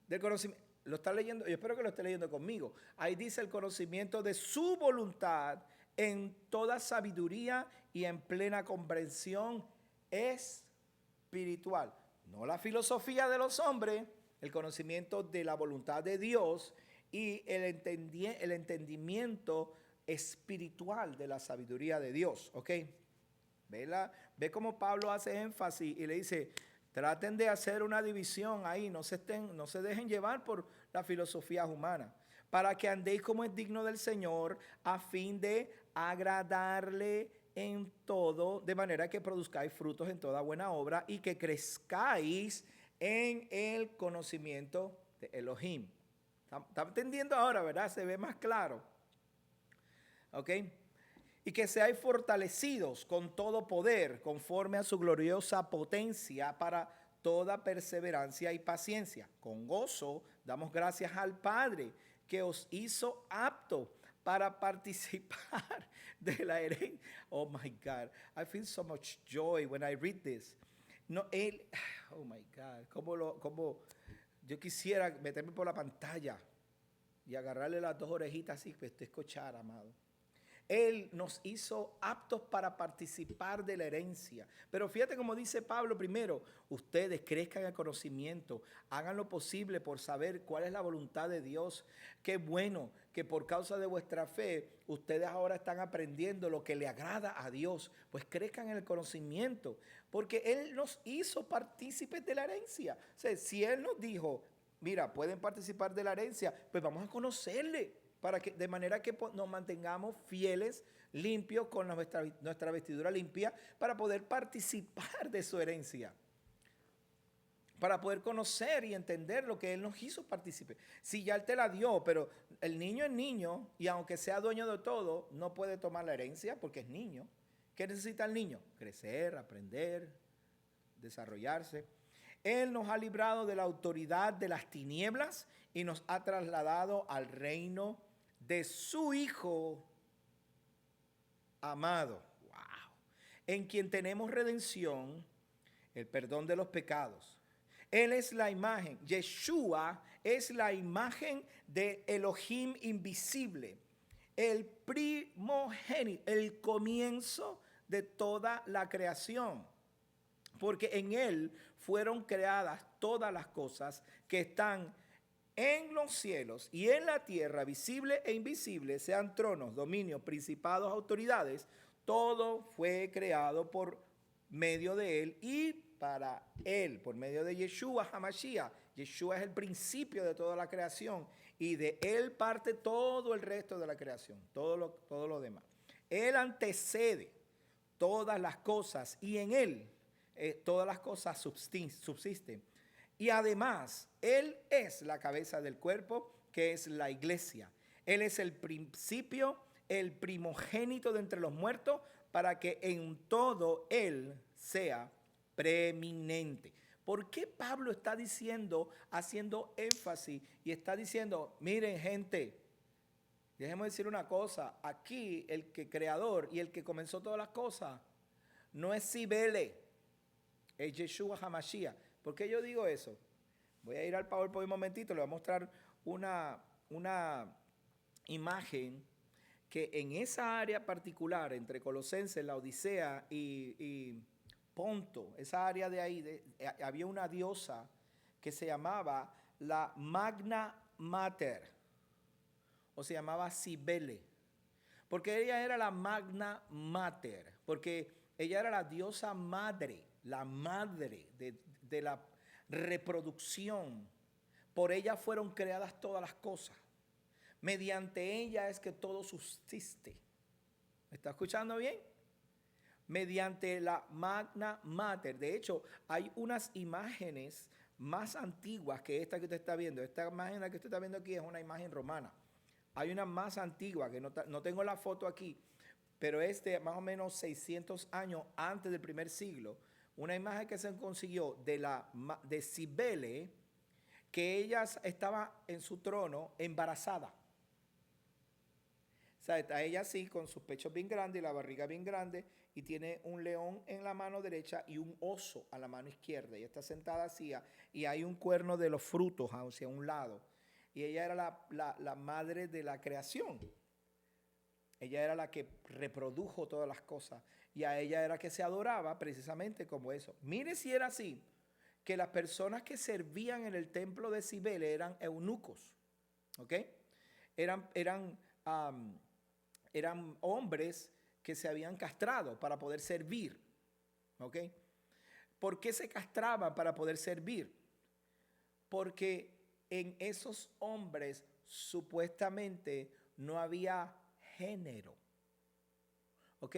Del conocimiento. Lo está leyendo, yo espero que lo esté leyendo conmigo. Ahí dice el conocimiento de su voluntad en toda sabiduría y en plena comprensión espiritual. No la filosofía de los hombres, el conocimiento de la voluntad de Dios y el entendimiento espiritual de la sabiduría de Dios, ¿ok? Ve cómo Pablo hace énfasis y le dice, traten de hacer una división ahí, no se dejen llevar por la filosofía humana, para que andéis como es digno del Señor, a fin de agradarle en todo, de manera que produzcáis frutos en toda buena obra y que crezcáis en el conocimiento de Elohim. ¿Está entendiendo ahora, verdad? Se ve más claro. ¿Ok? Y que seáis fortalecidos con todo poder, conforme a su gloriosa potencia, para toda perseverancia y paciencia. Con gozo damos gracias al Padre, que os hizo apto para participar de la herencia. Oh my God, I feel so much joy when I read this. No, oh my God, como yo quisiera meterme por la pantalla y agarrarle las dos orejitas así que usted escuchara, amado. Él nos hizo aptos para participar de la herencia. Pero fíjate como dice Pablo primero, ustedes crezcan en el conocimiento, hagan lo posible por saber cuál es la voluntad de Dios. Qué bueno que por causa de vuestra fe, ustedes ahora están aprendiendo lo que le agrada a Dios. Pues crezcan en el conocimiento, porque Él nos hizo partícipes de la herencia. O sea, si Él nos dijo, mira, pueden participar de la herencia, pues vamos a conocerle. De manera que nos mantengamos fieles, limpios, con nuestra vestidura limpia, para poder participar de su herencia. Para poder conocer y entender lo que Él nos hizo partícipe. Si ya Él te la dio, pero el niño es niño, y aunque sea dueño de todo, no puede tomar la herencia porque es niño. ¿Qué necesita el niño? Crecer, aprender, desarrollarse. Él nos ha librado de la autoridad de las tinieblas y nos ha trasladado al reino de su Hijo amado, wow, en quien tenemos redención, el perdón de los pecados. Él es la imagen, Yeshua es la imagen de Elohim invisible, el primogénito, el comienzo de toda la creación. porque en él fueron creadas todas las cosas que están en los cielos y en la tierra, visible e invisible, sean tronos, dominios, principados, autoridades. Todo fue creado por medio de él y para él, por medio de Yeshua HaMashiach. Yeshua es el principio de toda la creación y de él parte todo el resto de la creación, todo lo demás. Él antecede todas las cosas y en él todas las cosas subsisten. Y además, él es la cabeza del cuerpo, que es la iglesia. Él es el principio, el primogénito de entre los muertos, para que en todo él sea preeminente. ¿Por qué Pablo está diciendo, haciendo énfasis y está diciendo, miren gente, déjeme decir una cosa, aquí el que creador y el que comenzó todas las cosas no es Cibele, es Yeshua HaMashiach? ¿Por qué yo digo eso? Voy a ir al PowerPoint un momentito, le voy a mostrar una imagen que en esa área particular entre Colosenses, la Odisea y Ponto, esa área de ahí, había una diosa que se llamaba la Magna Mater, o se llamaba Cibele, porque ella era la Magna Mater, porque ella era la diosa madre, la madre de la reproducción. Por ella fueron creadas todas las cosas. Mediante ella es que todo subsiste. ¿Me está escuchando bien? Mediante la Magna Mater. De hecho, hay unas imágenes más antiguas que esta que usted está viendo. Esta imagen que usted está viendo aquí es una imagen romana. Hay una más antigua que no tengo la foto aquí, pero es de más o menos 600 años antes del primer siglo. Una imagen que se consiguió de Cibele, que ella estaba en su trono embarazada. O sea, está ella así, con sus pechos bien grandes y la barriga bien grande, y tiene un león en la mano derecha y un oso a la mano izquierda. Ella está sentada así, y hay un cuerno de los frutos hacia un lado. Y ella era la madre de la creación. Ella era la que reprodujo todas las cosas. Y a ella era que se adoraba precisamente como eso. Mire si era así, que las personas que servían en el templo de Cibele eran eunucos. ¿Ok? Eran hombres que se habían castrado para poder servir. ¿Ok? ¿Por qué se castraban para poder servir? Porque en esos hombres supuestamente no había género. ¿Ok?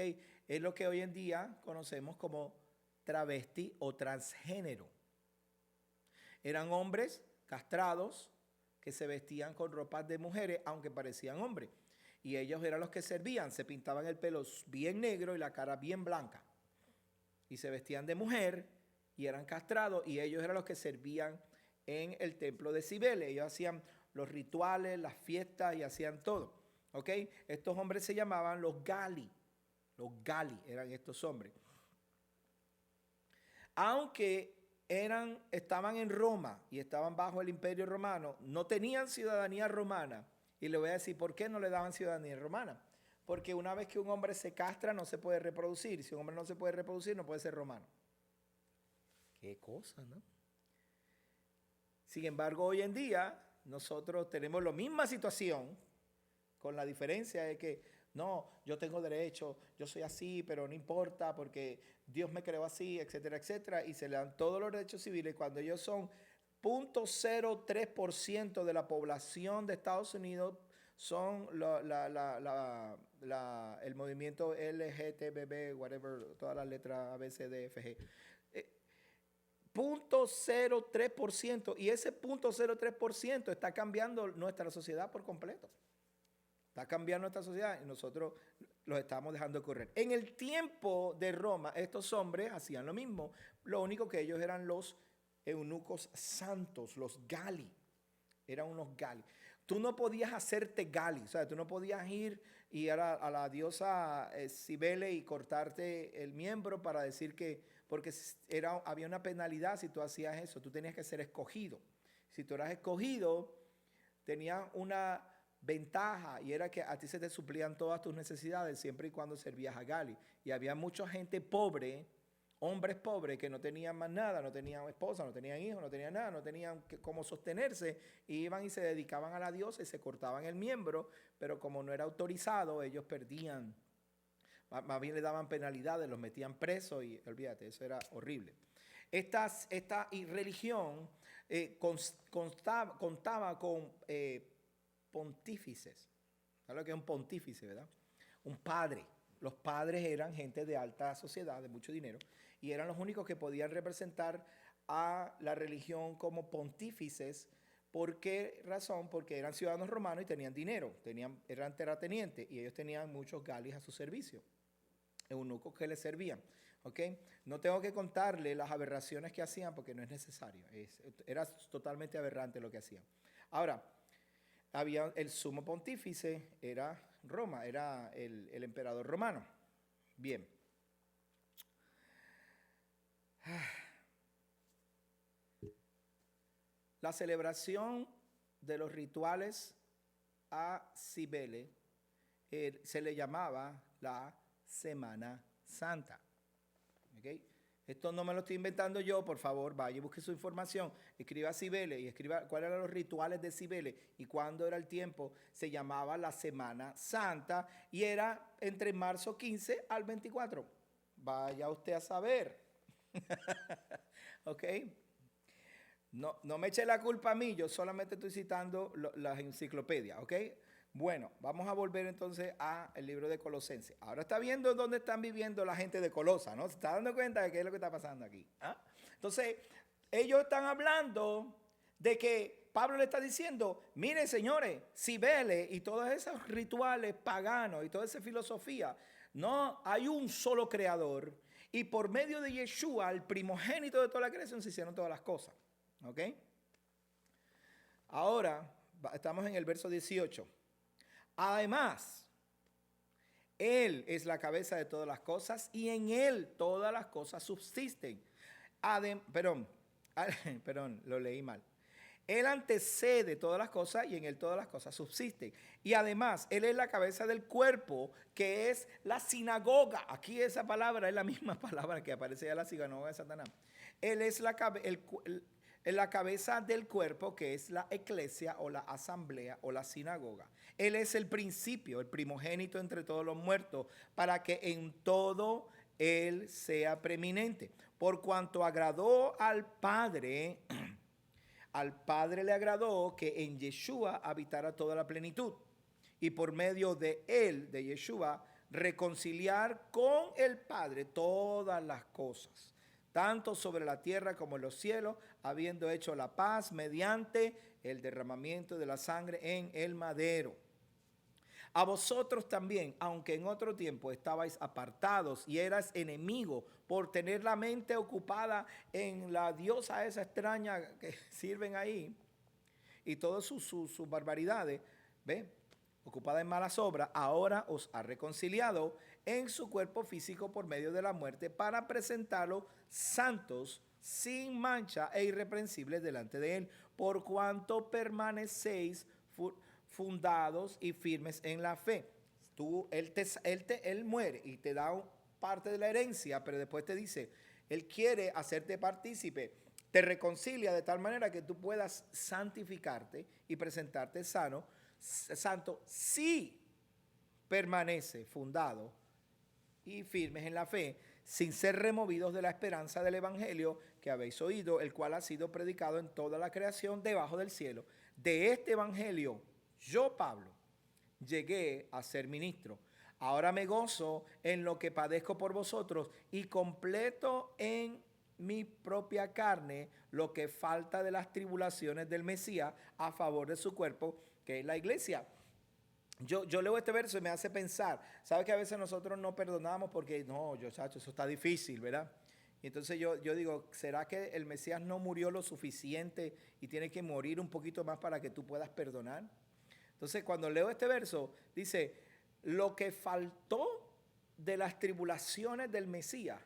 Es lo que hoy en día conocemos como travesti o transgénero. Eran hombres castrados que se vestían con ropas de mujeres, aunque parecían hombres. Y ellos eran los que servían, se pintaban el pelo bien negro y la cara bien blanca. Y se vestían de mujer y eran castrados, y ellos eran los que servían en el templo de Cibele. Ellos hacían los rituales, las fiestas y hacían todo. ¿Ok? Estos hombres se llamaban los Gali. Los Gali eran estos hombres. Aunque estaban en Roma y estaban bajo el imperio romano, no tenían ciudadanía romana. Y le voy a decir por qué no le daban ciudadanía romana. Porque una vez que un hombre se castra no se puede reproducir. Si un hombre no se puede reproducir, no puede ser romano. Qué cosa, ¿no? Sin embargo, hoy en día nosotros tenemos la misma situación, con la diferencia de que no, yo tengo derecho, yo soy así, pero no importa porque Dios me creó así, etcétera, etcétera, y se le dan todos los derechos civiles cuando ellos son 0.03% de la población de Estados Unidos, son el movimiento LGTB, whatever, todas las letras A, B, C, D, F, G. 0.03%, y ese 0.03% está cambiando nuestra sociedad por completo. Está cambiando nuestra sociedad y nosotros los estamos dejando correr. En el tiempo de Roma, estos hombres hacían lo mismo. Lo único que ellos eran los eunucos santos, los gali. Eran unos gali. Tú no podías hacerte gali, o sea, tú no podías ir y a la diosa Cibele y cortarte el miembro para decir que, porque había una penalidad si tú hacías eso. Tú tenías que ser escogido. Si tú eras escogido, tenías una ventaja, y era que a ti se te suplían todas tus necesidades siempre y cuando servías a Gali. Y había mucha gente pobre hombres pobres que no tenían más nada, no tenían esposa, no tenían hijos, no tenían nada, no tenían cómo sostenerse, iban y se dedicaban a la diosa y se cortaban el miembro, pero como no era autorizado, ellos perdían, más bien le daban penalidades, los metían presos y olvídate, eso era horrible. Esta religión contaba con pontífices. ¿Sabes lo que es un pontífice, verdad? Un padre. Los padres eran gente de alta sociedad, de mucho dinero, y eran los únicos que podían representar a la religión como pontífices. ¿Por qué razón? Porque eran ciudadanos romanos y tenían dinero, eran terratenientes y ellos tenían muchos galis a su servicio, eunucos que les servían. ¿Ok? No tengo que contarle las aberraciones que hacían porque no es necesario. Era totalmente aberrante lo que hacían. Ahora, había el sumo pontífice, era Roma, era el emperador romano. Bien. La celebración de los rituales a Cibele se le llamaba la Semana Santa. ¿Okay? Esto no me lo estoy inventando yo, por favor, vaya y busque su información, escriba Cibele y escriba cuáles eran los rituales de Cibele y cuándo era el tiempo. Se llamaba la Semana Santa y era entre marzo 15 al 24. Vaya usted a saber. ¿Ok? No me eche la culpa a mí, yo solamente estoy citando las enciclopedias, ¿ok? Bueno, vamos a volver entonces al libro de Colosenses. Ahora está viendo dónde están viviendo la gente de Colosa, ¿no? ¿Se está dando cuenta de qué es lo que está pasando aquí? ¿Ah? Entonces, ellos están hablando de que Pablo le está diciendo, miren señores, Cibele y todos esos rituales paganos y toda esa filosofía, no hay un solo creador y por medio de Yeshua, el primogénito de toda la creación, se hicieron todas las cosas. ¿Ok? Ahora estamos en el verso 18. Además, Él es la cabeza de todas las cosas y en Él todas las cosas subsisten. Perdón, lo leí mal. Él antecede todas las cosas y en Él todas las cosas subsisten. Y además, Él es la cabeza del cuerpo, que es la sinagoga. Aquí esa palabra es la misma palabra que aparece en la sinagoga de Satanás. Él es la cabeza del cuerpo, que es la iglesia o la asamblea o la sinagoga. Él es el principio, el primogénito entre todos los muertos, para que en todo Él sea preeminente. Por cuanto agradó al Padre le agradó que en Yeshua habitara toda la plenitud. Y por medio de Él, de Yeshua, reconciliar con el Padre todas las cosas, tanto sobre la tierra como en los cielos, habiendo hecho la paz mediante el derramamiento de la sangre en el madero. A vosotros también, aunque en otro tiempo estabais apartados y eras enemigo por tener la mente ocupada en la diosa esa extraña que sirven ahí y todas sus barbaridades, ¿ve? Ocupada en malas obras, ahora os ha reconciliado en su cuerpo físico por medio de la muerte para presentarlos santos, sin mancha e irreprensibles delante de Él, por cuanto permanecéis fundados y firmes en la fe. Él muere y te da parte de la herencia, pero después te dice, Él quiere hacerte partícipe, te reconcilia de tal manera que tú puedas santificarte y presentarte santo, si permanece fundado y firmes en la fe, sin ser removidos de la esperanza del evangelio que habéis oído, el cual ha sido predicado en toda la creación debajo del cielo. De este evangelio, yo, Pablo, llegué a ser ministro. Ahora me gozo en lo que padezco por vosotros y completo en mi propia carne lo que falta de las tribulaciones del Mesías a favor de su cuerpo, que es la iglesia. Yo leo este verso y me hace pensar, ¿sabes que a veces nosotros no perdonamos porque chacho, eso está difícil, ¿verdad? Y entonces yo digo, ¿será que el Mesías no murió lo suficiente y tiene que morir un poquito más para que tú puedas perdonar? Entonces cuando leo este verso, dice, lo que faltó de las tribulaciones del Mesías,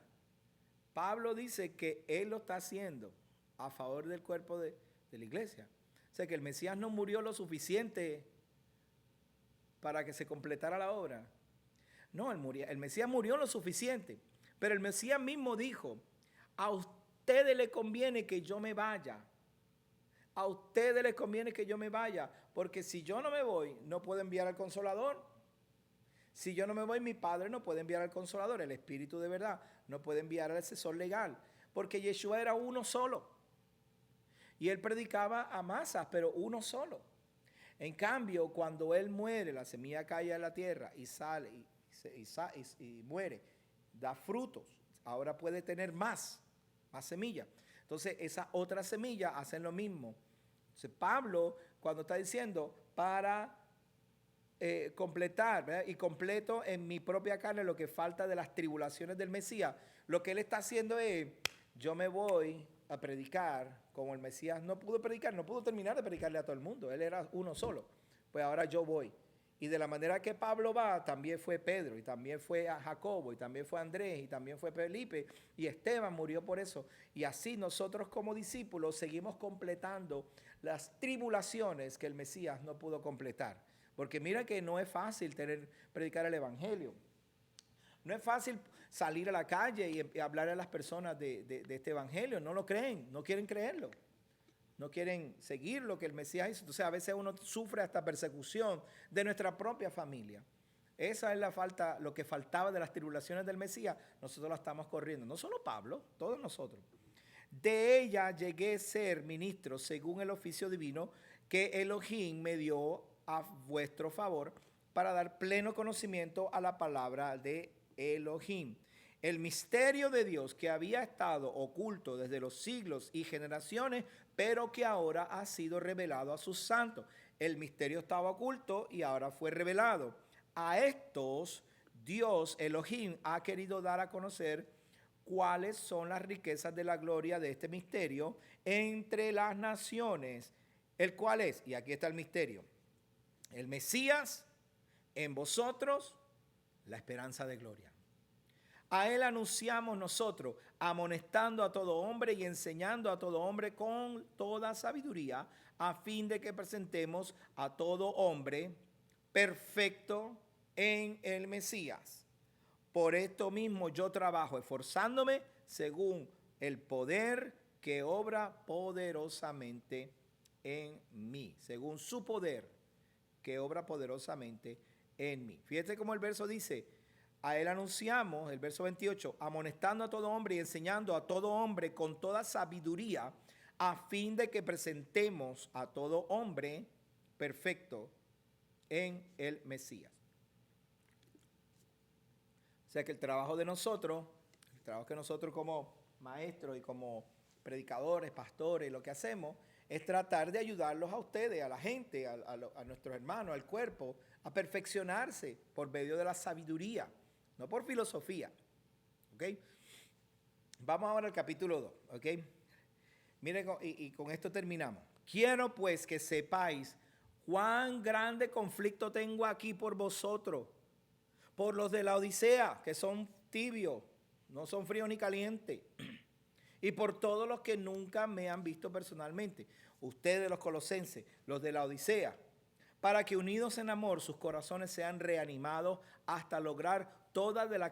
Pablo dice que él lo está haciendo a favor del cuerpo de la iglesia. O sea que el Mesías no murió lo suficiente para que se completara la obra. No, el Mesías murió lo suficiente Pero el Mesías mismo dijo, a ustedes les conviene que yo me vaya. A ustedes les conviene que yo me vaya, porque si yo no me voy, no puedo enviar al Consolador. Si yo no me voy, mi Padre no puede enviar al Consolador, el Espíritu de verdad, no puede enviar al asesor legal, porque Yeshua era uno solo. Y él predicaba a masas, pero uno solo. En cambio, cuando él muere, la semilla cae en la tierra y sale y muere, da frutos. Ahora puede tener más semillas. Entonces, esas otras semillas hacen lo mismo. Entonces, Pablo, cuando está diciendo, para completar, ¿verdad? Y completo en mi propia carne lo que falta de las tribulaciones del Mesías, lo que él está haciendo es, yo me voy a predicar como el Mesías no pudo predicar, no pudo terminar de predicarle a todo el mundo, él era uno solo, pues ahora yo voy. Y de la manera que Pablo va, también fue Pedro, y también fue a Jacobo, y también fue Andrés, y también fue Felipe, y Esteban murió por eso. Y así nosotros como discípulos seguimos completando las tribulaciones que el Mesías no pudo completar. Porque mira que no es fácil predicar el Evangelio. No es fácil salir a la calle y hablar a las personas de este Evangelio. No lo creen, no quieren creerlo. No quieren seguir lo que el Mesías hizo. Entonces a veces uno sufre hasta persecución de nuestra propia familia. Esa es lo que faltaba de las tribulaciones del Mesías. Nosotros la estamos corriendo. No solo Pablo, todos nosotros. De ella llegué a ser ministro según el oficio divino que Elohim me dio a vuestro favor para dar pleno conocimiento a la palabra de Elohim. El misterio de Dios que había estado oculto desde los siglos y generaciones, pero que ahora ha sido revelado a sus santos. El misterio estaba oculto y ahora fue revelado. A estos Dios, Elohim, ha querido dar a conocer cuáles son las riquezas de la gloria de este misterio entre las naciones, el cual es, y aquí está el misterio, el Mesías en vosotros, la esperanza de gloria. A él anunciamos nosotros, amonestando a todo hombre y enseñando a todo hombre con toda sabiduría, a fin de que presentemos a todo hombre perfecto en el Mesías. Por esto mismo yo trabajo, esforzándome según el poder que obra poderosamente en mí, según su poder que obra poderosamente en mí. Fíjate cómo el verso dice, a él anunciamos, el verso 28, amonestando a todo hombre y enseñando a todo hombre con toda sabiduría, a fin de que presentemos a todo hombre perfecto en el Mesías. O sea que el trabajo de nosotros, el trabajo que nosotros como maestros y como predicadores, pastores, lo que hacemos es tratar de ayudarlos a ustedes, a la gente, a nuestros hermanos, al cuerpo, a perfeccionarse por medio de la sabiduría, no por filosofía. ¿Ok? Vamos ahora al capítulo 2. ¿Ok? Miren, y con esto terminamos. Quiero pues que sepáis cuán grande conflicto tengo aquí por vosotros, por los de la Odisea, que son tibios, no son fríos ni calientes, y por todos los que nunca me han visto personalmente, ustedes los colosenses, los de la Odisea, para que unidos en amor sus corazones sean reanimados hasta lograr toda la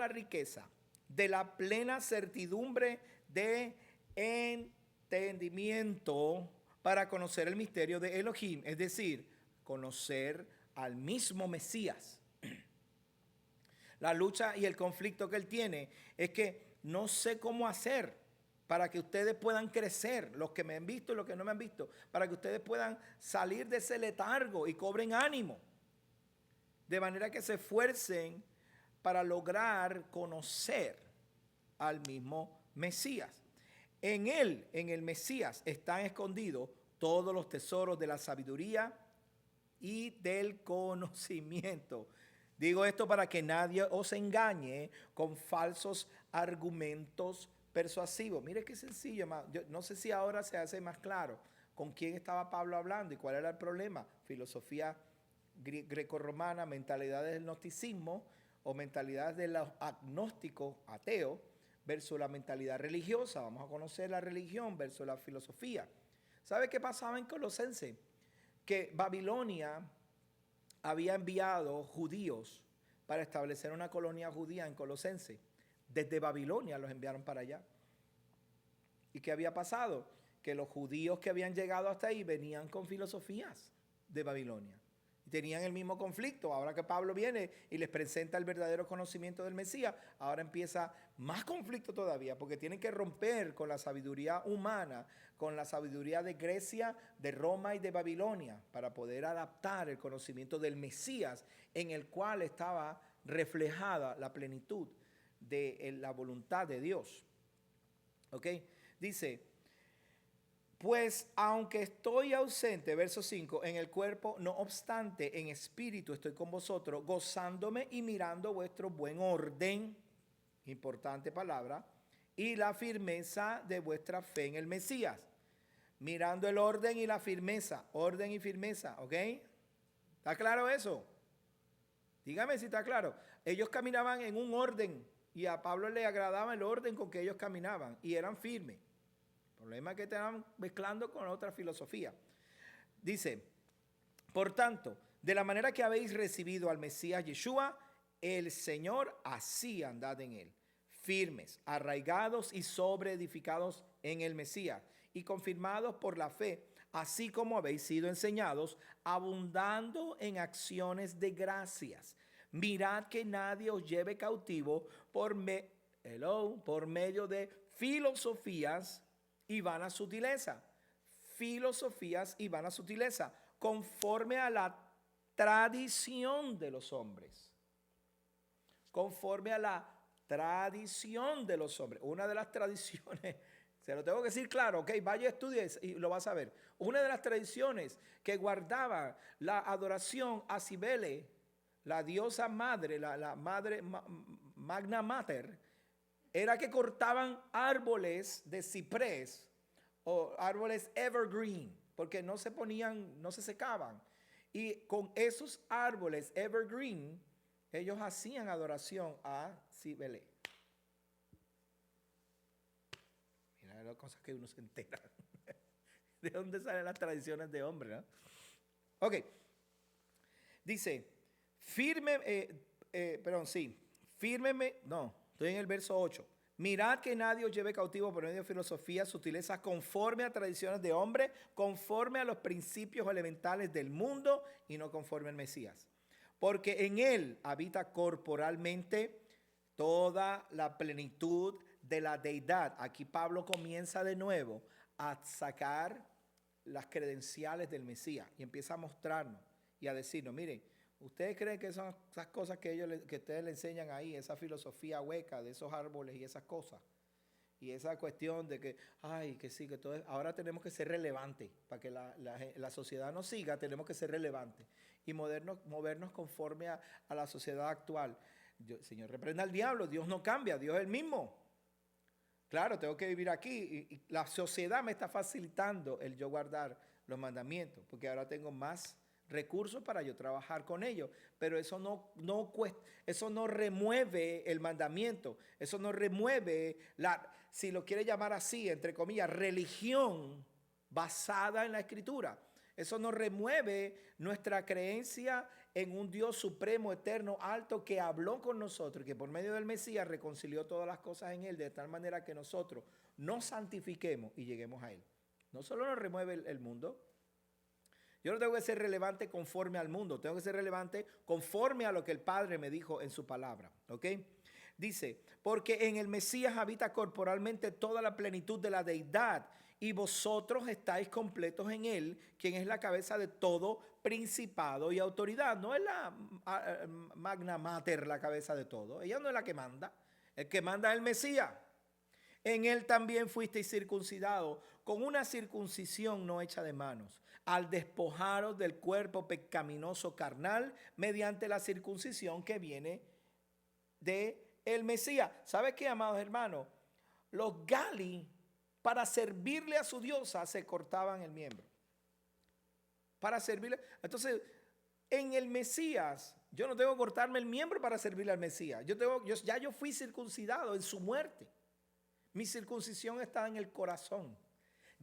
riqueza de la plena certidumbre de entendimiento para conocer el misterio de Elohim, es decir, conocer al mismo Mesías. La lucha y el conflicto que él tiene es que no sé cómo hacer para que ustedes puedan crecer, los que me han visto y los que no me han visto, para que ustedes puedan salir de ese letargo y cobren ánimo, de manera que se esfuercen para lograr conocer al mismo Mesías. En él, en el Mesías, están escondidos todos los tesoros de la sabiduría y del conocimiento. Digo esto para que nadie os engañe con falsos argumentos persuasivos. Mire qué sencillo, yo no sé si ahora se hace más claro con quién estaba Pablo hablando y cuál era el problema. Filosofía grecorromana, mentalidades del gnosticismo o mentalidades de los agnósticos, ateos, versus la mentalidad religiosa. Vamos a conocer la religión versus la filosofía. ¿Sabe qué pasaba en Colosenses? Que Babilonia había enviado judíos para establecer una colonia judía en Colosense. Desde Babilonia los enviaron para allá. ¿Y qué había pasado? Que los judíos que habían llegado hasta ahí venían con filosofías de Babilonia. Y tenían el mismo conflicto. Ahora que Pablo viene y les presenta el verdadero conocimiento del Mesías, ahora empieza más conflicto todavía, porque tienen que romper con la sabiduría humana, con la sabiduría de Grecia, de Roma y de Babilonia, para poder adaptar el conocimiento del Mesías, en el cual estaba reflejada la plenitud de la voluntad de Dios. ¿Ok? Dice, pues aunque estoy ausente, verso 5, en el cuerpo, no obstante, en espíritu estoy con vosotros, gozándome y mirando vuestro buen orden, importante palabra, y la firmeza de vuestra fe en el Mesías. Mirando el orden y la firmeza, orden y firmeza, ¿ok? ¿Está claro eso? Dígame si está claro. Ellos caminaban en un orden y a Pablo le agradaba el orden con que ellos caminaban y eran firmes. El problema es que estaban mezclando con otra filosofía. Dice, por tanto, de la manera que habéis recibido al Mesías Yeshua, el Señor, así andad en él, firmes, arraigados y sobreedificados en el Mesías y confirmados por la fe, así como habéis sido enseñados, abundando en acciones de gracias. Mirad que nadie os lleve cautivo por medio de filosofías y vana sutileza. Filosofías y vana sutileza, conforme a la tradición de los hombres. Conforme a la tradición de los hombres. Una de las tradiciones, se lo tengo que decir claro, ok, vaya, estudie y lo vas a ver. Una de las tradiciones que guardaba la adoración a Cibele, la diosa madre, la madre Magna Mater, era que cortaban árboles de ciprés o árboles evergreen, porque no se ponían, no se secaban. Y con esos árboles evergreen, ellos hacían adoración a Cibele. Mira las cosas que uno se entera. ¿De dónde salen las tradiciones de hombre, no? Ok. Dice, estoy en el verso 8. Mirad que nadie os lleve cautivo por medio de filosofías, sutilezas, conforme a tradiciones de hombre, conforme a los principios elementales del mundo y no conforme al Mesías. Porque en él habita corporalmente toda la plenitud de la deidad. Aquí Pablo comienza de nuevo a sacar las credenciales del Mesías y empieza a mostrarnos y a decirnos, miren, ¿ustedes creen que son esas cosas que ustedes le enseñan ahí, esa filosofía hueca de esos árboles y esas cosas? Y esa cuestión de que, que sí, que todo ahora tenemos que ser relevantes. Para que la sociedad nos siga, tenemos que ser relevantes. Y movernos conforme a la sociedad actual. Señor, reprenda al diablo, Dios no cambia, Dios es el mismo. Claro, tengo que vivir aquí y la sociedad me está facilitando el yo guardar los mandamientos, porque ahora tengo más recursos para yo trabajar con ellos, pero eso eso no remueve el mandamiento, eso no remueve si lo quiere llamar así, entre comillas, religión basada en la Escritura. Eso no remueve nuestra creencia en un Dios supremo, eterno, alto, que habló con nosotros y que por medio del Mesías reconcilió todas las cosas en él, de tal manera que nosotros nos santifiquemos y lleguemos a él. No solo nos remueve el mundo. Yo no tengo que ser relevante conforme al mundo, tengo que ser relevante conforme a lo que el Padre me dijo en su palabra, ¿ok? Dice, porque en el Mesías habita corporalmente toda la plenitud de la deidad y vosotros estáis completos en él, quien es la cabeza de todo principado y autoridad. No es la Magna Mater la cabeza de todo, ella no es la que manda, el que manda es el Mesías. En él también fuisteis circuncidados con una circuncisión no hecha de manos, al despojaros del cuerpo pecaminoso carnal mediante la circuncisión que viene de el Mesías. ¿Sabe qué, amados hermanos? Los Gali, para servirle a su diosa, se cortaban el miembro. Para servirle. Entonces, en el Mesías, yo no tengo que cortarme el miembro para servirle al Mesías. Yo fui circuncidado en su muerte. Mi circuncisión está en el corazón.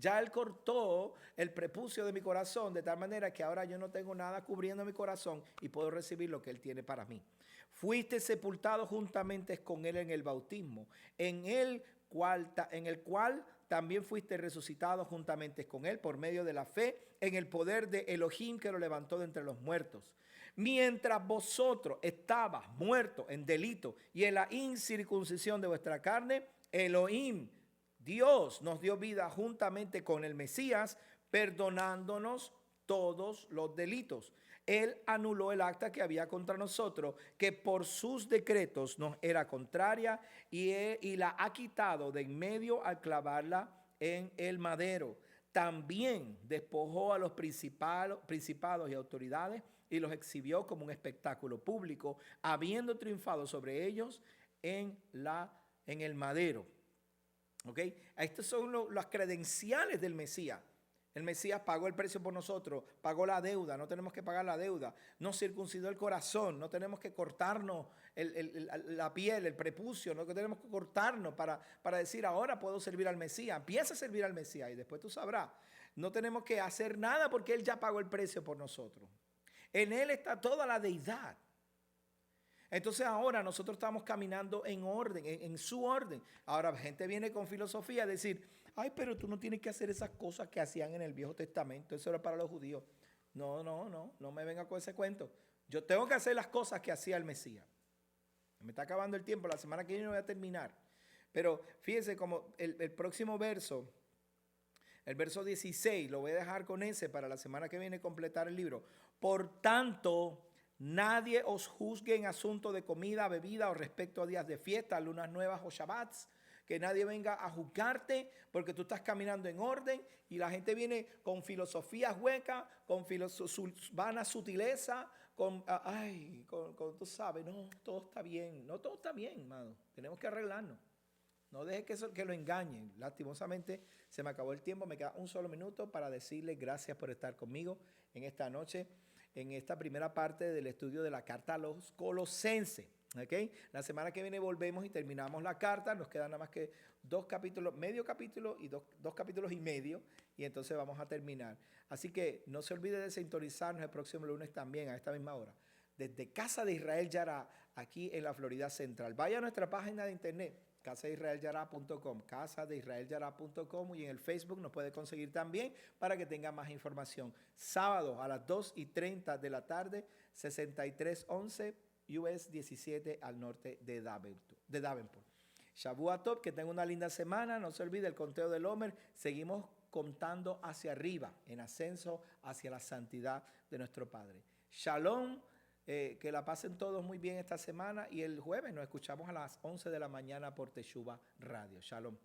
Ya Él cortó el prepucio de mi corazón de tal manera que ahora yo no tengo nada cubriendo mi corazón y puedo recibir lo que Él tiene para mí. Fuiste sepultado juntamente con Él en el bautismo, en el cual también fuiste resucitado juntamente con Él por medio de la fe en el poder de Elohim que lo levantó de entre los muertos. Mientras vosotros estabas muertos en delito y en la incircuncisión de vuestra carne, Elohim, Dios, nos dio vida juntamente con el Mesías, perdonándonos todos los delitos. Él anuló el acta que había contra nosotros, que por sus decretos nos era contraria, y la ha quitado de en medio al clavarla en el madero. También despojó a los principados y autoridades y los exhibió como un espectáculo público, habiendo triunfado sobre ellos en el madero. ¿Ok? Estas son las credenciales del Mesías. El Mesías pagó el precio por nosotros, pagó la deuda, no tenemos que pagar la deuda, nos circuncidó el corazón, no tenemos que cortarnos la piel, el prepucio, no tenemos que cortarnos para decir ahora puedo servir al Mesías. Empieza a servir al Mesías y después tú sabrás. No tenemos que hacer nada porque Él ya pagó el precio por nosotros. En Él está toda la deidad. Entonces ahora nosotros estamos caminando en orden, en su orden. Ahora gente viene con filosofía a decir, ay, pero tú no tienes que hacer esas cosas que hacían en el Viejo Testamento. Eso era para los judíos. No me venga con ese cuento. Yo tengo que hacer las cosas que hacía el Mesías. Me está acabando el tiempo, la semana que viene voy a terminar. Pero fíjense como el próximo verso, el verso 16, lo voy a dejar con ese para la semana que viene completar el libro. Por tanto, nadie os juzgue en asunto de comida, bebida o respecto a días de fiesta, lunas nuevas o shabbats. Que nadie venga a juzgarte porque tú estás caminando en orden y la gente viene con filosofías huecas, con vana sutileza, tú sabes, no, todo está bien. No todo está bien, hermano. Tenemos que arreglarnos. No deje que lo engañen. Lastimosamente se me acabó el tiempo. Me queda un solo minuto para decirle gracias por estar conmigo en esta noche, en esta primera parte del estudio de la carta a los Colosenses. ¿Okay? La semana que viene volvemos y terminamos la carta. Nos quedan nada más que 2 capítulos, medio capítulo y dos capítulos y medio. Y entonces vamos a terminar. Así que no se olvide de sintonizarnos el próximo lunes también a esta misma hora. Desde Casa de Israel Yará, aquí en la Florida Central. Vaya a nuestra página de internet, casadeisraelyará.com, casadeisraelyará.com, y en el Facebook nos puede conseguir también para que tenga más información. Sábado a las 2:30 de la tarde, 6311 US 17 al norte de Davenport. Shavua Tov, que tenga una linda semana. No se olvide el conteo del Homer. Seguimos contando hacia arriba, en ascenso hacia la santidad de nuestro Padre. Shalom, que la pasen todos muy bien esta semana y el jueves nos escuchamos a las 11 de la mañana por Teshuvah Radio. Shalom.